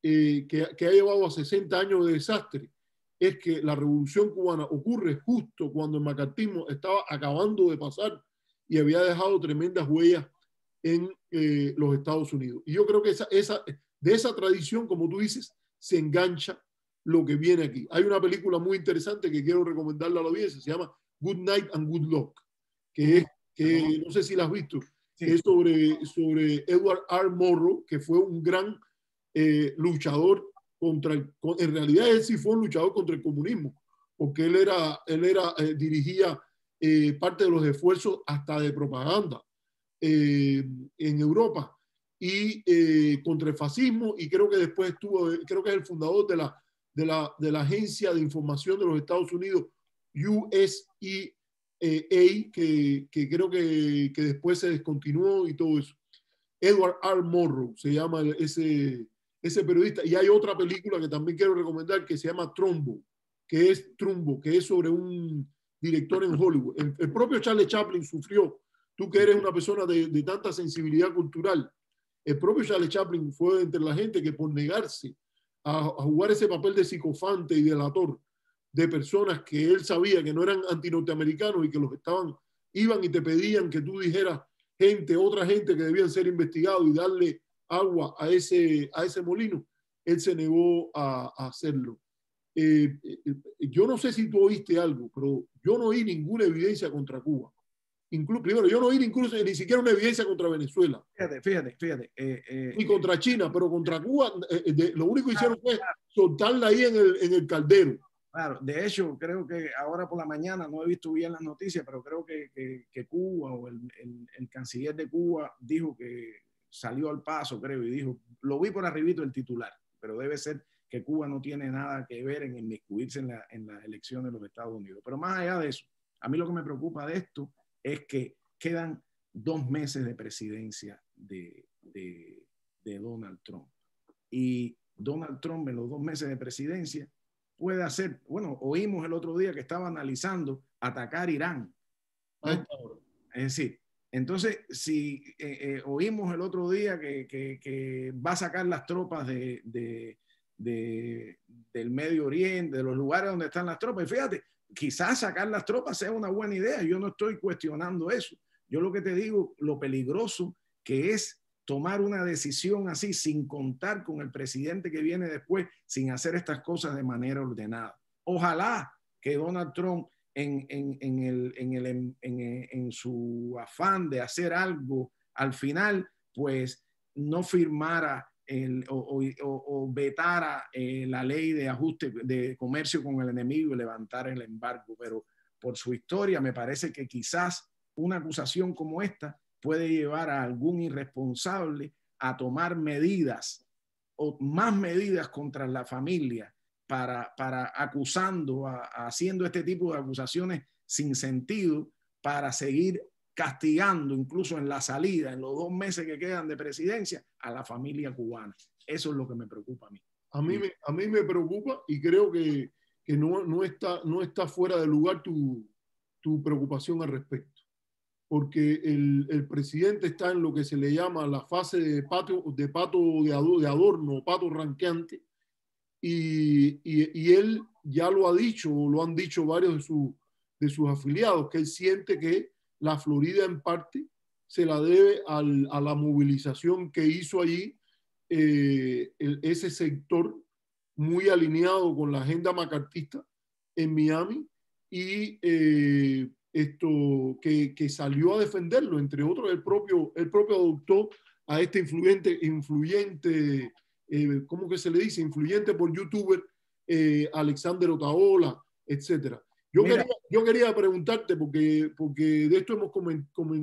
que ha llevado a 60 años de desastre, es que la revolución cubana ocurre justo cuando el macartismo estaba acabando de pasar y había dejado tremendas huellas en los Estados Unidos. Y yo creo que de esa tradición, como tú dices, se engancha lo que viene aquí. Hay una película muy interesante que quiero recomendarle a la audiencia, se llama Good Night and Good Luck, que no sé si la has visto, sí. Es sobre Edward R. Murrow, que fue un gran luchador en realidad él sí fue un luchador contra el comunismo, porque él dirigía parte de los esfuerzos hasta de propaganda en Europa y contra el fascismo, y creo que después creo que es el fundador de la Agencia de Información de los Estados Unidos, USEA, que creo que después se descontinuó y todo eso. Edward R. Murrow se llama ese periodista. Y hay otra película que también quiero recomendar que se llama Trumbo, que es sobre un director en Hollywood. El propio Charlie Chaplin sufrió. Tú que eres una persona de tanta sensibilidad cultural, el propio Charlie Chaplin fue entre la gente que por negarse a jugar ese papel de psicofante y delator de personas que él sabía que no eran antinorteamericanos y que iban y te pedían que tú dijeras otra gente que debían ser investigados y darle agua a ese molino, él se negó a hacerlo. Yo no sé si tú oíste algo, pero yo no oí ninguna evidencia contra Cuba. Primero, yo no oí ni siquiera una evidencia contra Venezuela. Fíjate. Ni contra China, pero contra Cuba, lo único que hicieron fue soltarla ahí en el caldero. Claro, de hecho, creo que ahora por la mañana, no he visto bien las noticias, pero creo que Cuba o el canciller de Cuba dijo que salió al paso, creo, y dijo, lo vi por arribito el titular, pero debe ser que Cuba no tiene nada que ver en inmiscuirse en las elecciones de los Estados Unidos. Pero más allá de eso, a mí lo que me preocupa de esto es que quedan 2 meses de presidencia de Donald Trump. Y Donald Trump en los 2 meses de presidencia puede hacer, bueno, oímos el otro día que estaba analizando atacar Irán. Es decir, Entonces, si oímos el otro día que va a sacar las tropas del Medio Oriente, de los lugares donde están las tropas, y fíjate, quizás sacar las tropas sea una buena idea, yo no estoy cuestionando eso. Yo lo que te digo, lo peligroso que es tomar una decisión así sin contar con el presidente que viene después, sin hacer estas cosas de manera ordenada. Ojalá que Donald Trump en su afán de hacer algo al final, pues no firmara o vetara la ley de ajuste de comercio con el enemigo y levantara el embargo. Pero por su historia me parece que quizás una acusación como esta puede llevar a algún irresponsable a tomar medidas o más medidas contra la familia para acusando, haciendo este tipo de acusaciones sin sentido para seguir castigando, incluso en la salida, en los 2 meses que quedan de presidencia, a la familia cubana. Eso es lo que me preocupa a mí. A mí me preocupa y creo que no está fuera de lugar tu preocupación al respecto. Porque el presidente está en lo que se le llama la fase de pato de adorno, pato ranqueante, y él ya lo ha dicho, o lo han dicho varios de sus afiliados, que él siente que la Florida en parte se la debe a la movilización que hizo allí ese sector muy alineado con la agenda macartista en Miami y que salió a defenderlo, entre otros el propio adoptó a este influyente ¿cómo que se le dice? Influyente por youtuber, Alexander Otaola, etc. Yo quería preguntarte, porque de esto hemos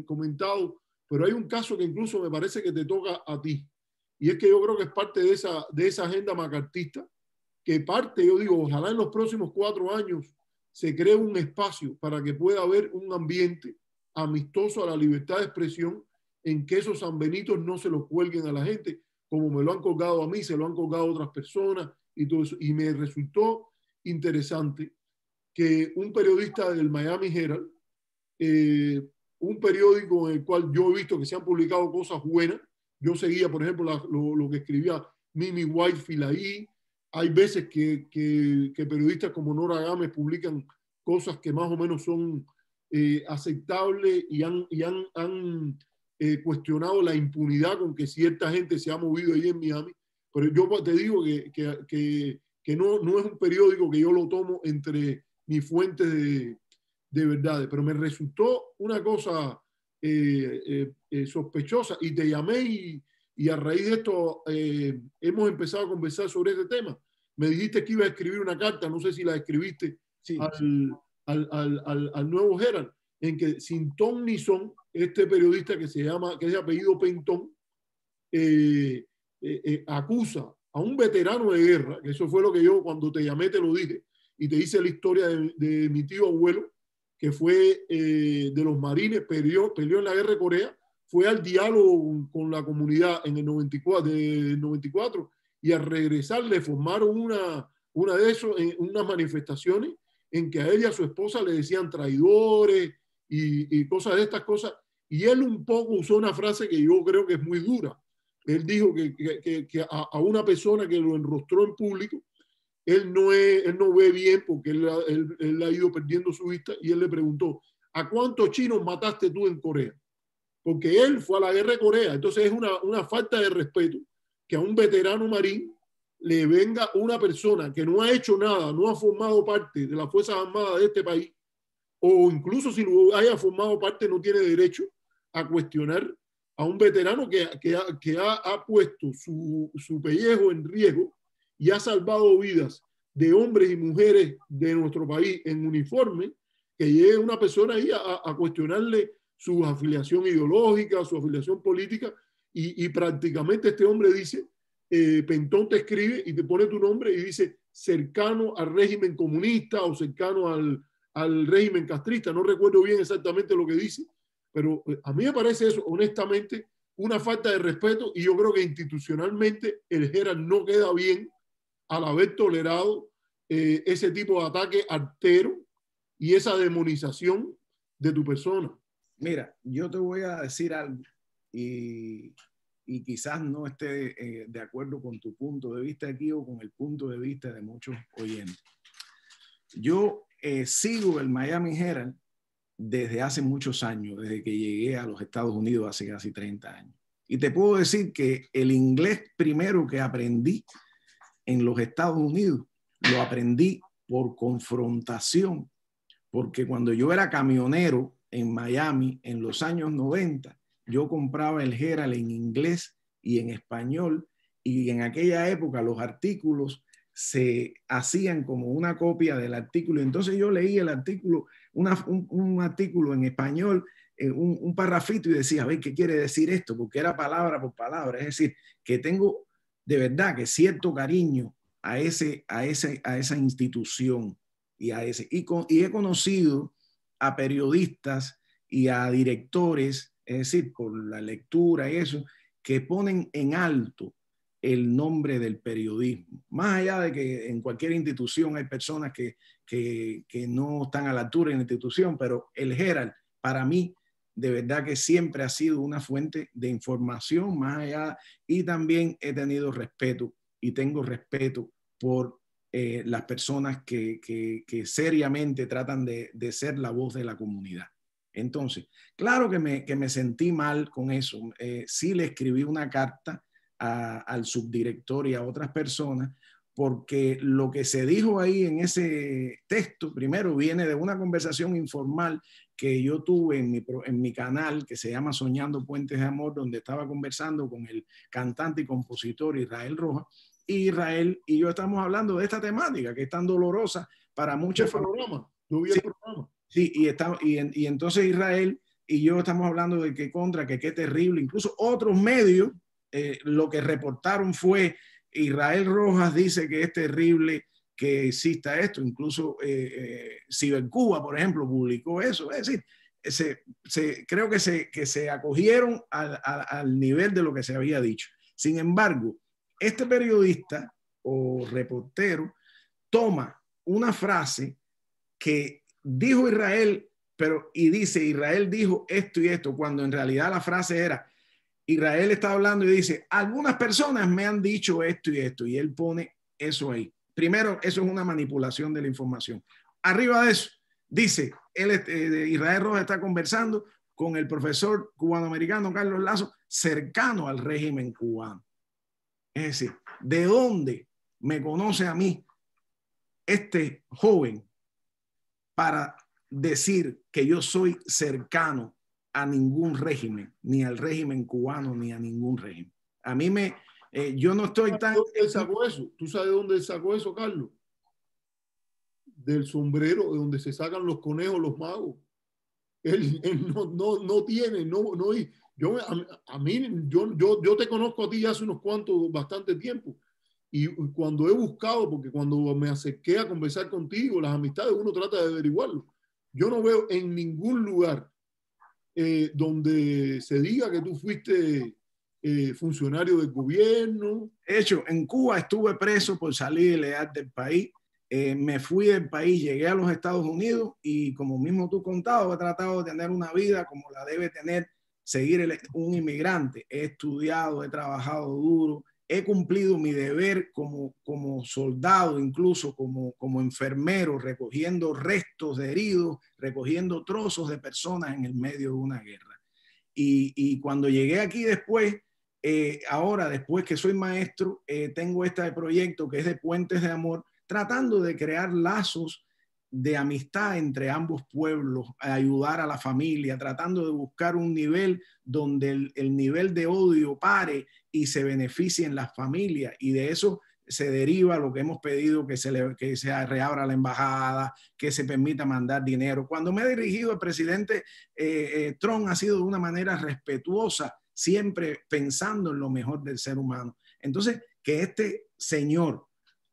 comentado, pero hay un caso que incluso me parece que te toca a ti, y es que yo creo que es parte de esa agenda macartista, que parte, yo digo, ojalá en los próximos 4 años se cree un espacio para que pueda haber un ambiente amistoso a la libertad de expresión, en que esos sanbenitos no se los cuelguen a la gente, como me lo han colgado a mí, se lo han colgado a otras personas y todo eso. Y me resultó interesante que un periodista del Miami Herald, un periódico en el cual yo he visto que se han publicado cosas buenas, yo seguía, por ejemplo, lo que escribía Mimi Whitefield ahí. Hay veces que periodistas como Nora Gámez publican cosas que más o menos son aceptables y han cuestionado la impunidad con que cierta gente se ha movido ahí en Miami. Pero yo te digo que no es un periódico que yo lo tomo entre mis fuentes de verdades, pero me resultó una cosa sospechosa y te llamé y a raíz de esto hemos empezado a conversar sobre este tema. Me dijiste que iba a escribir una carta, no sé si la escribiste, sí, al nuevo Herald, en que sin ton ni son, este periodista que es de apellido Pentón, acusa a un veterano de guerra, que eso fue lo que yo cuando te llamé te lo dije, y te hice la historia de mi tío abuelo, que fue de los marines, peleó en la guerra de Corea, fue al diálogo con la comunidad en el 94, y al regresar le formaron una de esos, unas manifestaciones en que a ella y a su esposa le decían traidores y cosas de estas cosas, y él un poco usó una frase que yo creo que es muy dura. Él dijo que a una persona que lo enrostró en público, él no ve bien porque él ha ido perdiendo su vista, y él le preguntó, ¿a cuántos chinos mataste tú en Corea? Porque él fue a la guerra de Corea. Entonces es una falta de respeto que a un veterano marín le venga una persona que no ha hecho nada, no ha formado parte de las Fuerzas Armadas de este país, o incluso si lo haya formado parte, no tiene derecho a cuestionar a un veterano que ha puesto su pellejo en riesgo y ha salvado vidas de hombres y mujeres de nuestro país en uniforme, que llegue una persona ahí a cuestionarle su afiliación ideológica, su afiliación política, y prácticamente este hombre dice, Pentón te escribe y te pone tu nombre y dice cercano al régimen comunista o cercano al régimen castrista. No recuerdo bien exactamente lo que dice, pero a mí me parece eso, honestamente, una falta de respeto, y yo creo que institucionalmente el Herald no queda bien al haber tolerado ese tipo de ataque artero y esa demonización de tu persona. Mira, yo te voy a decir algo y quizás no esté de acuerdo con tu punto de vista aquí o con el punto de vista de muchos oyentes. Yo sigo el Miami Herald desde hace muchos años, desde que llegué a los Estados Unidos hace casi 30 años. Y te puedo decir que el inglés primero que aprendí en los Estados Unidos, lo aprendí por confrontación, porque cuando yo era camionero en Miami en los años 90, yo compraba el Herald en inglés y en español, y en aquella época los artículos se hacían como una copia del artículo. Entonces yo leí el artículo, un artículo en español, un parrafito, y decía, a ver, ¿qué quiere decir esto? Porque era palabra por palabra. Es decir, que tengo de verdad que cierto cariño a esa institución y he conocido a periodistas y a directores, es decir, por la lectura y eso, que ponen en alto el nombre del periodismo. Más allá de que en cualquier institución hay personas que no están a la altura de la institución, pero el Herald, para mí, de verdad que siempre ha sido una fuente de información más allá, y también he tenido respeto y tengo respeto por las personas que seriamente tratan de ser la voz de la comunidad. Entonces, claro que me sentí mal con eso. Sí le escribí una carta al subdirector y a otras personas, porque lo que se dijo ahí en ese texto, primero viene de una conversación informal que yo tuve en mi canal, que se llama Soñando Puentes de Amor, donde estaba conversando con el cantante y compositor Israel Rojas, y Israel y yo estamos hablando de esta temática que es tan dolorosa para muchas familias. Yo vi el programa. Sí, y entonces Israel y yo estamos hablando de que qué terrible. Incluso otros medios lo que reportaron fue, Israel Rojas dice que es terrible que exista esto. Incluso Cibercuba, por ejemplo, publicó eso. Es decir, creo que se acogieron al nivel de lo que se había dicho. Sin embargo, este periodista o reportero toma una frase que dijo Israel, y dice, Israel dijo esto y esto, cuando en realidad la frase era, Israel está hablando y dice, algunas personas me han dicho esto y esto, y él pone eso ahí. Primero, eso es una manipulación de la información. Arriba de eso, dice, Israel Rojas está conversando con el profesor cubanoamericano Carlos Lazo, cercano al régimen cubano. Es decir, ¿de dónde me conoce a mí este joven para decir que yo soy cercano a ningún régimen, ni al régimen cubano, ni a ningún régimen? A mí yo no estoy tan... ¿Dónde él sacó eso? ¿Tú sabes de dónde él sacó eso, Carlos? Del sombrero de donde se sacan los conejos, los magos. Él no tiene, yo te conozco a ti hace bastante tiempo, y cuando he buscado, porque cuando me acerqué a conversar contigo, las amistades, uno trata de averiguarlo. Yo no veo en ningún lugar donde se diga que tú fuiste funcionario del gobierno. De hecho, en Cuba estuve preso por salir ilegal del país. Me fui del país, llegué a los Estados Unidos y, como mismo tú contabas, he tratado de tener una vida como la debe tener un inmigrante. He estudiado, he trabajado duro, he cumplido mi deber como soldado, incluso como enfermero, recogiendo restos de heridos, recogiendo trozos de personas en el medio de una guerra. Y cuando llegué aquí después, ahora después que soy maestro, tengo este proyecto que es de Puentes de Amor, tratando de crear lazos de amistad entre ambos pueblos, ayudar a la familia, tratando de buscar un nivel donde el nivel de odio pare y se beneficien las familias. Y de eso se deriva lo que hemos pedido, que se reabra la embajada, que se permita mandar dinero. Cuando me he dirigido al presidente Trump, ha sido de una manera respetuosa, siempre pensando en lo mejor del ser humano. Entonces, que este señor,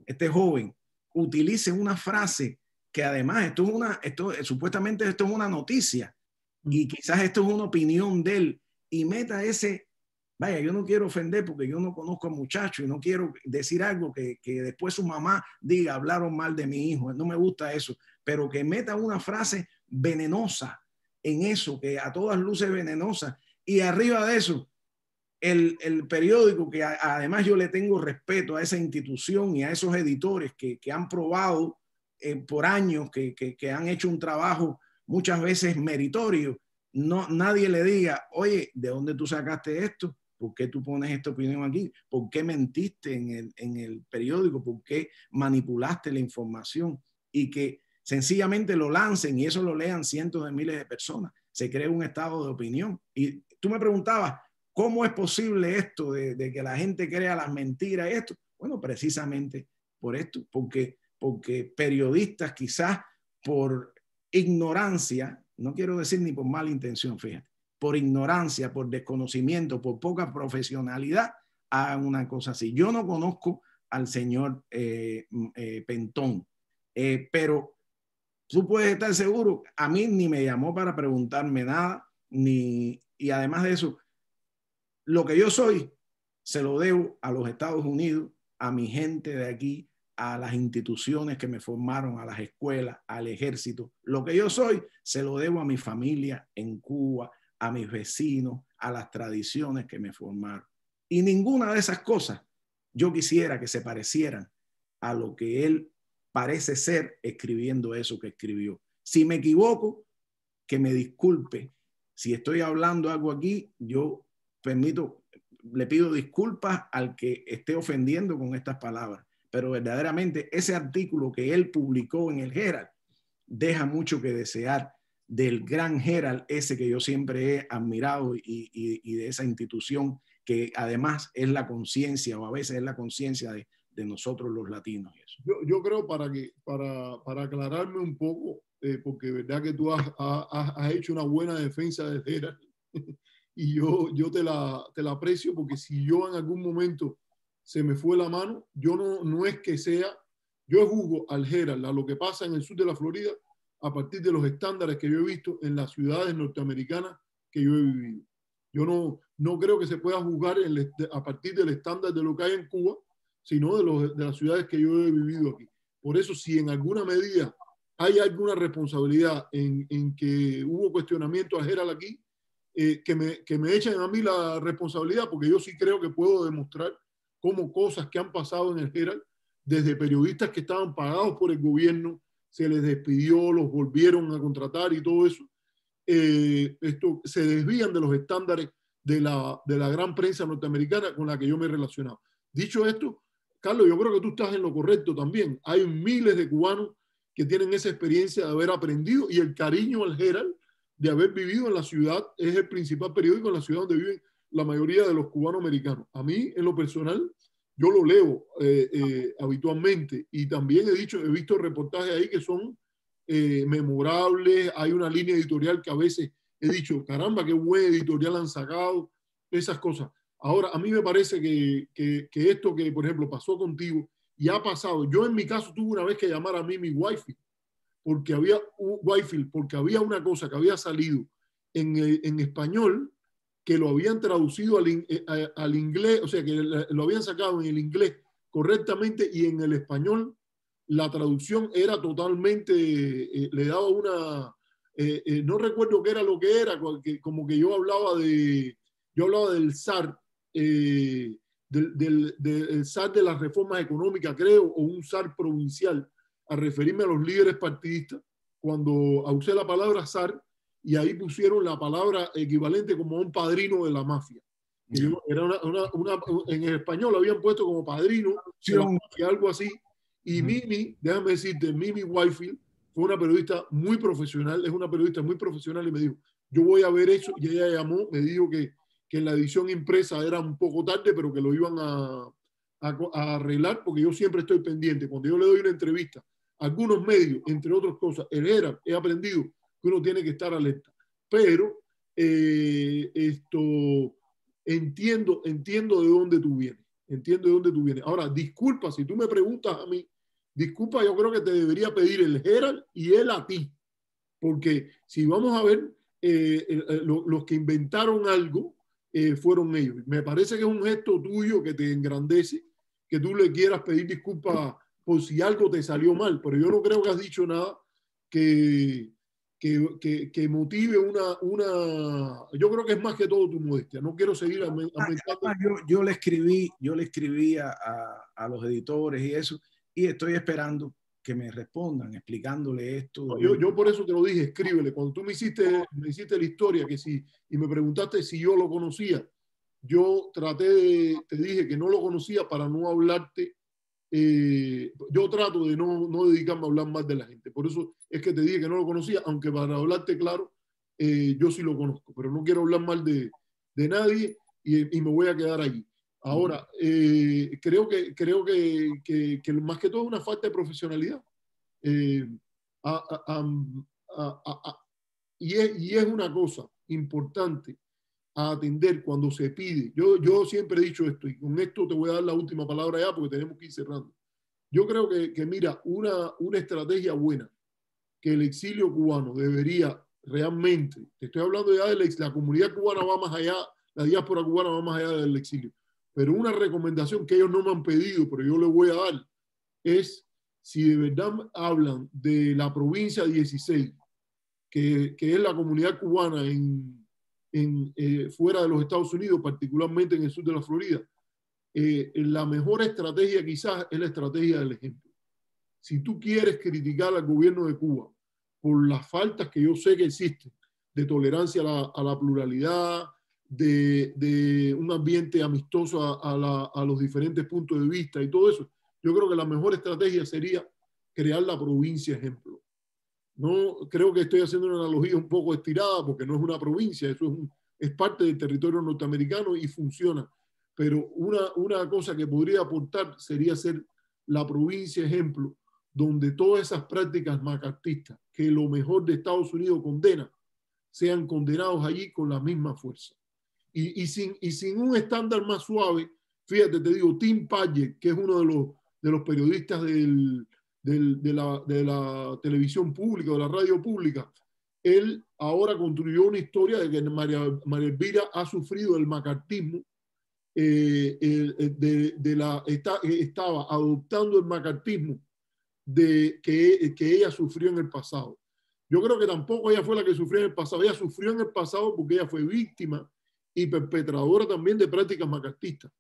este joven, utilice una frase que además supuestamente esto es una noticia y quizás esto es una opinión de él, y meta vaya, yo no quiero ofender porque yo no conozco al muchacho y no quiero decir algo que después su mamá diga, hablaron mal de mi hijo, no me gusta eso, pero que meta una frase venenosa en eso que a todas luces venenosa. Y arriba de eso, el periódico, que además yo le tengo respeto a esa institución y a esos editores que han probado por años, que han hecho un trabajo muchas veces meritorio, no, nadie le diga, oye, ¿de dónde tú sacaste esto? ¿Por qué tú pones esta opinión aquí? ¿Por qué mentiste en el periódico? ¿Por qué manipulaste la información? Y que sencillamente lo lancen y eso lo lean cientos de miles de personas. Se crea un estado de opinión. Y tú me preguntabas, ¿cómo es posible esto de que la gente crea las mentiras? Esto, bueno, precisamente por esto, porque periodistas quizás por ignorancia, no quiero decir ni por mala intención, fíjate, por ignorancia, por desconocimiento, por poca profesionalidad, hagan una cosa así. Yo no conozco al señor Pentón, pero tú puedes estar seguro, a mí ni me llamó para preguntarme nada, y además de eso, lo que yo soy se lo debo a los Estados Unidos, a mi gente de aquí, a las instituciones que me formaron, a las escuelas, al ejército. Lo que yo soy se lo debo a mi familia en Cuba, a mis vecinos, a las tradiciones que me formaron. Y ninguna de esas cosas yo quisiera que se parecieran a lo que él parece ser escribiendo eso que escribió. Si me equivoco, que me disculpe. Si estoy hablando algo aquí, yo le pido disculpas al que esté ofendiendo con estas palabras. Pero verdaderamente ese artículo que él publicó en el Herald deja mucho que desear del gran Herald ese que yo siempre he admirado y de esa institución que además es la conciencia, o a veces es la conciencia de nosotros los latinos. Y eso. Yo creo para aclararme un poco, porque verdad que tú has hecho una buena defensa del Herald y yo te la aprecio, porque si yo en algún momento se me fue la mano, yo no es que sea, yo juzgo al Herald, a lo que pasa en el sur de la Florida, a partir de los estándares que yo he visto en las ciudades norteamericanas que yo he vivido. Yo no creo que se pueda juzgar a partir del estándar de lo que hay en Cuba, sino de las ciudades que yo he vivido aquí. Por eso, si en alguna medida hay alguna responsabilidad en que hubo cuestionamiento al Herald aquí, que me echen a mí la responsabilidad, porque yo sí creo que puedo demostrar cómo cosas que han pasado en el Herald, desde periodistas que estaban pagados por el gobierno, se les despidió, los volvieron a contratar y todo eso, esto se desvían de los estándares de la gran prensa norteamericana con la que yo me he relacionado. Dicho esto, Carlos, yo creo que tú estás en lo correcto también. Hay miles de cubanos que tienen esa experiencia de haber aprendido, y el cariño al Herald, de haber vivido en la ciudad, es el principal periódico en la ciudad donde viven la mayoría de los cubanos americanos. A mí, en lo personal, yo lo leo habitualmente, y también he visto reportajes ahí que son memorables. Hay una línea editorial que a veces he dicho, caramba, qué buen editorial han sacado, esas cosas. Ahora, a mí me parece que esto que, por ejemplo, pasó contigo y ha pasado, yo en mi caso tuve una vez que llamar a mí mi wifi, porque había una cosa que había salido en español, que lo habían traducido al inglés, o sea, que lo habían sacado en el inglés correctamente, y en el español la traducción era totalmente, le daba una, no recuerdo qué era lo que era, como que yo hablaba del SAR, del SAR de las reformas económicas, creo, o un SAR provincial, a referirme a los líderes partidistas, cuando usé la palabra SAR, y ahí pusieron la palabra equivalente como un padrino de la mafia. Era en el español lo habían puesto como padrino de la mafia, algo así. Y Mimi, déjame decirte, Mimi Whitefield fue una periodista muy profesional, es una periodista muy profesional, y me dijo, yo voy a ver eso, y ella llamó, me dijo que en la edición impresa era un poco tarde, pero que lo iban a arreglar, porque yo siempre estoy pendiente. Cuando yo le doy una entrevista a algunos medios, entre otras cosas, el Herald, he aprendido que uno tiene que estar alerta. Pero entiendo de dónde tú vienes. Entiendo de dónde tú vienes. Ahora, disculpa, si tú me preguntas a mí, disculpa, yo creo que te debería pedir el Herald y él a ti. Porque si vamos a ver, los que inventaron algo fueron ellos. Me parece que es un gesto tuyo que te engrandece, que tú le quieras pedir disculpas por si algo te salió mal, pero yo no creo que has dicho nada que que motive yo creo que es más que todo tu modestia. No quiero seguir aumentando. Yo le escribí a los editores y eso, y estoy esperando que me respondan explicándole esto. Yo por eso te lo dije, escríbele. Cuando tú me hiciste la historia y me preguntaste si yo lo conocía, yo te dije que no lo conocía para no hablarte. Yo trato de no dedicarme a hablar más de la gente. Por eso es que te dije que no lo conocía, aunque para hablarte claro, yo sí lo conozco, pero no quiero hablar mal de nadie y me voy a quedar allí. Ahora, creo que más que todo es una falta de profesionalidad. Y es una cosa importante a atender cuando se pide. Yo siempre he dicho esto, y con esto te voy a dar la última palabra ya porque tenemos que ir cerrando. Yo creo que mira, una estrategia buena que el exilio cubano debería realmente, te estoy hablando ya de la comunidad cubana va más allá, la diáspora cubana va más allá del exilio, pero una recomendación que ellos no me han pedido, pero yo les voy a dar, es si de verdad hablan de la provincia 16, que es la comunidad cubana fuera de los Estados Unidos, particularmente en el sur de la Florida, la mejor estrategia quizás es la estrategia del ejemplo. Si tú quieres criticar al gobierno de Cuba por las faltas que yo sé que existen, de tolerancia a la pluralidad, de un ambiente amistoso a los diferentes puntos de vista y todo eso, yo creo que la mejor estrategia sería crear la provincia ejemplo. No creo que estoy haciendo una analogía un poco estirada porque no es una provincia, eso es parte del territorio norteamericano y funciona. Pero una cosa que podría aportar sería ser la provincia ejemplo, donde todas esas prácticas macartistas que lo mejor de Estados Unidos condena, sean condenados allí con la misma fuerza. Y sin un estándar más suave, fíjate, te digo, Tim Paget, que es uno de los periodistas de la televisión pública, de la radio pública, él ahora construyó una historia de que María Elvira ha sufrido el macartismo, estaba adoptando el macartismo que ella sufrió en el pasado. Yo creo que tampoco ella fue la que sufrió en el pasado, ella sufrió en el pasado porque ella fue víctima y perpetradora también de prácticas macartistas.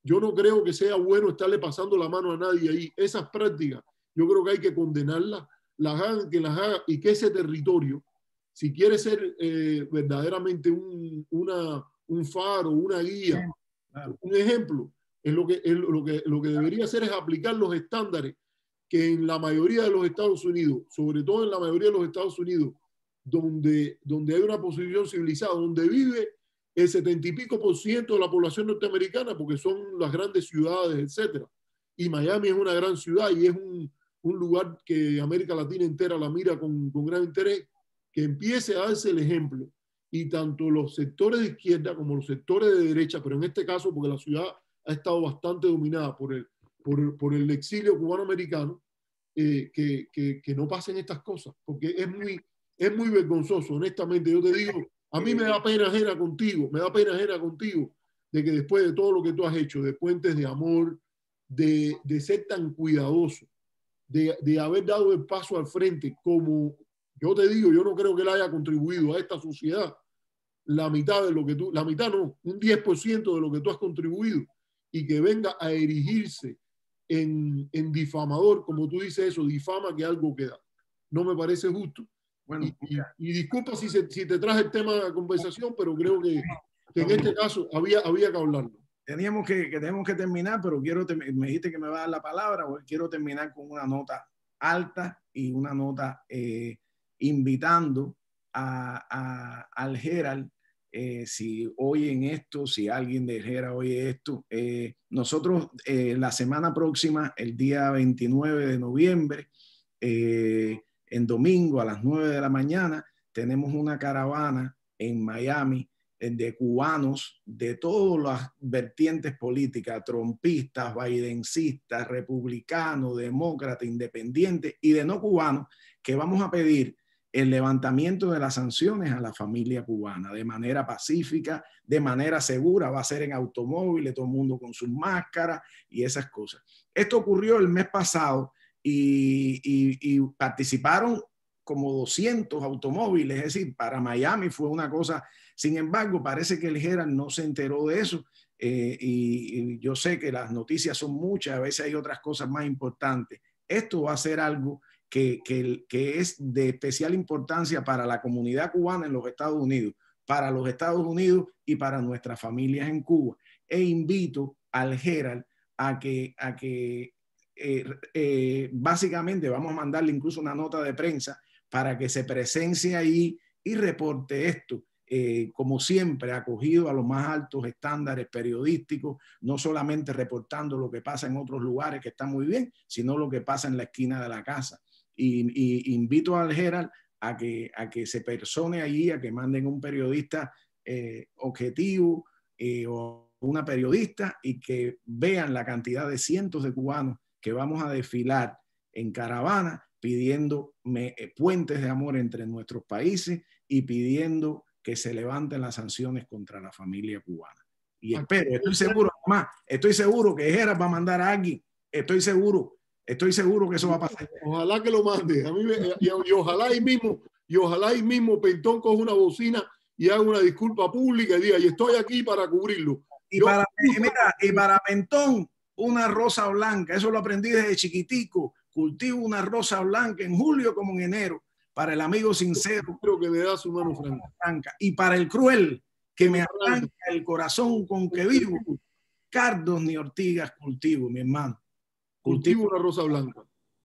Yo no creo que sea bueno estarle pasando la mano a nadie ahí. Esas prácticas yo creo que hay que condenarlas, las hagan que las haga y que ese territorio, si quiere ser verdaderamente un faro, una guía, claro, un ejemplo, lo que debería hacer es aplicar los estándares que en la mayoría de los Estados Unidos, sobre todo en la mayoría de los Estados Unidos, donde hay una posición civilizada, donde vive el 70 y pico % de la población norteamericana, porque son las grandes ciudades, etcétera. Y Miami es una gran ciudad y es un lugar que América Latina entera la mira con gran interés, que empiece a darse el ejemplo. Y tanto los sectores de izquierda como los sectores de derecha, pero en este caso, porque la ciudad ha estado bastante dominada por el exilio cubano-americano, que no pasen estas cosas, porque es muy vergonzoso, honestamente. Yo te digo, a mí me da pena ajena contigo, de que después de todo lo que tú has hecho, de puentes de amor, de ser tan cuidadoso, de haber dado el paso al frente, como yo te digo, yo no creo que él haya contribuido a esta sociedad la mitad de lo que tú, la mitad no, un 10% de lo que tú has contribuido, y que venga a erigirse en difamador, como tú dices, eso difama que algo queda. No me parece justo. Bueno, y disculpa si te traje el tema de la conversación, pero creo que en este caso había que hablarlo. Tenemos que terminar, pero me dijiste que me va a dar la palabra, o quiero terminar con una nota alta y una nota invitando al Herald. Si oyen esto, si alguien de Herald oye esto, nosotros la semana próxima, el día 29 de noviembre, en domingo a las 9 de la mañana, tenemos una caravana en Miami de cubanos de todas las vertientes políticas, trompistas, bidencistas, republicanos, demócratas, independientes y de no cubanos, que vamos a pedir el levantamiento de las sanciones a la familia cubana de manera pacífica, de manera segura. Va a ser en automóviles, todo el mundo con sus máscaras y esas cosas. Esto ocurrió el mes pasado y participaron como 200 automóviles, es decir, para Miami fue una cosa. Sin embargo, parece que el Herald no se enteró de eso, y yo sé que las noticias son muchas, a veces hay otras cosas más importantes. Esto va a ser algo que es de especial importancia para la comunidad cubana en los Estados Unidos, para los Estados Unidos y para nuestras familias en Cuba. E invito al Herald a que básicamente vamos a mandarle incluso una nota de prensa para que se presencie ahí y reporte esto. Como siempre, acogido a los más altos estándares periodísticos, no solamente reportando lo que pasa en otros lugares, que está muy bien, sino lo que pasa en la esquina de la casa. Y invito al Herald a que se persone allí, a que manden un periodista objetivo o una periodista, y que vean la cantidad de cientos de cubanos que vamos a desfilar en caravana pidiendo puentes de amor entre nuestros países y pidiendo que se levanten las sanciones contra la familia cubana. Y espero, estoy seguro que Herald va a mandar a alguien, estoy seguro que eso va a pasar. Ojalá que lo mande. Y ojalá ahí mismo Pentón coja una bocina y haga una disculpa pública y diga, y estoy aquí para cubrirlo. Y para Pentón, una rosa blanca. Eso lo aprendí desde chiquitico. Cultivo una rosa blanca en julio como en enero, para el amigo sincero, creo que me da su mano franca. Y para el cruel, que me arranca el corazón con que vivo, cardos ni ortigas cultivo, mi hermano. Cultivo una rosa blanca.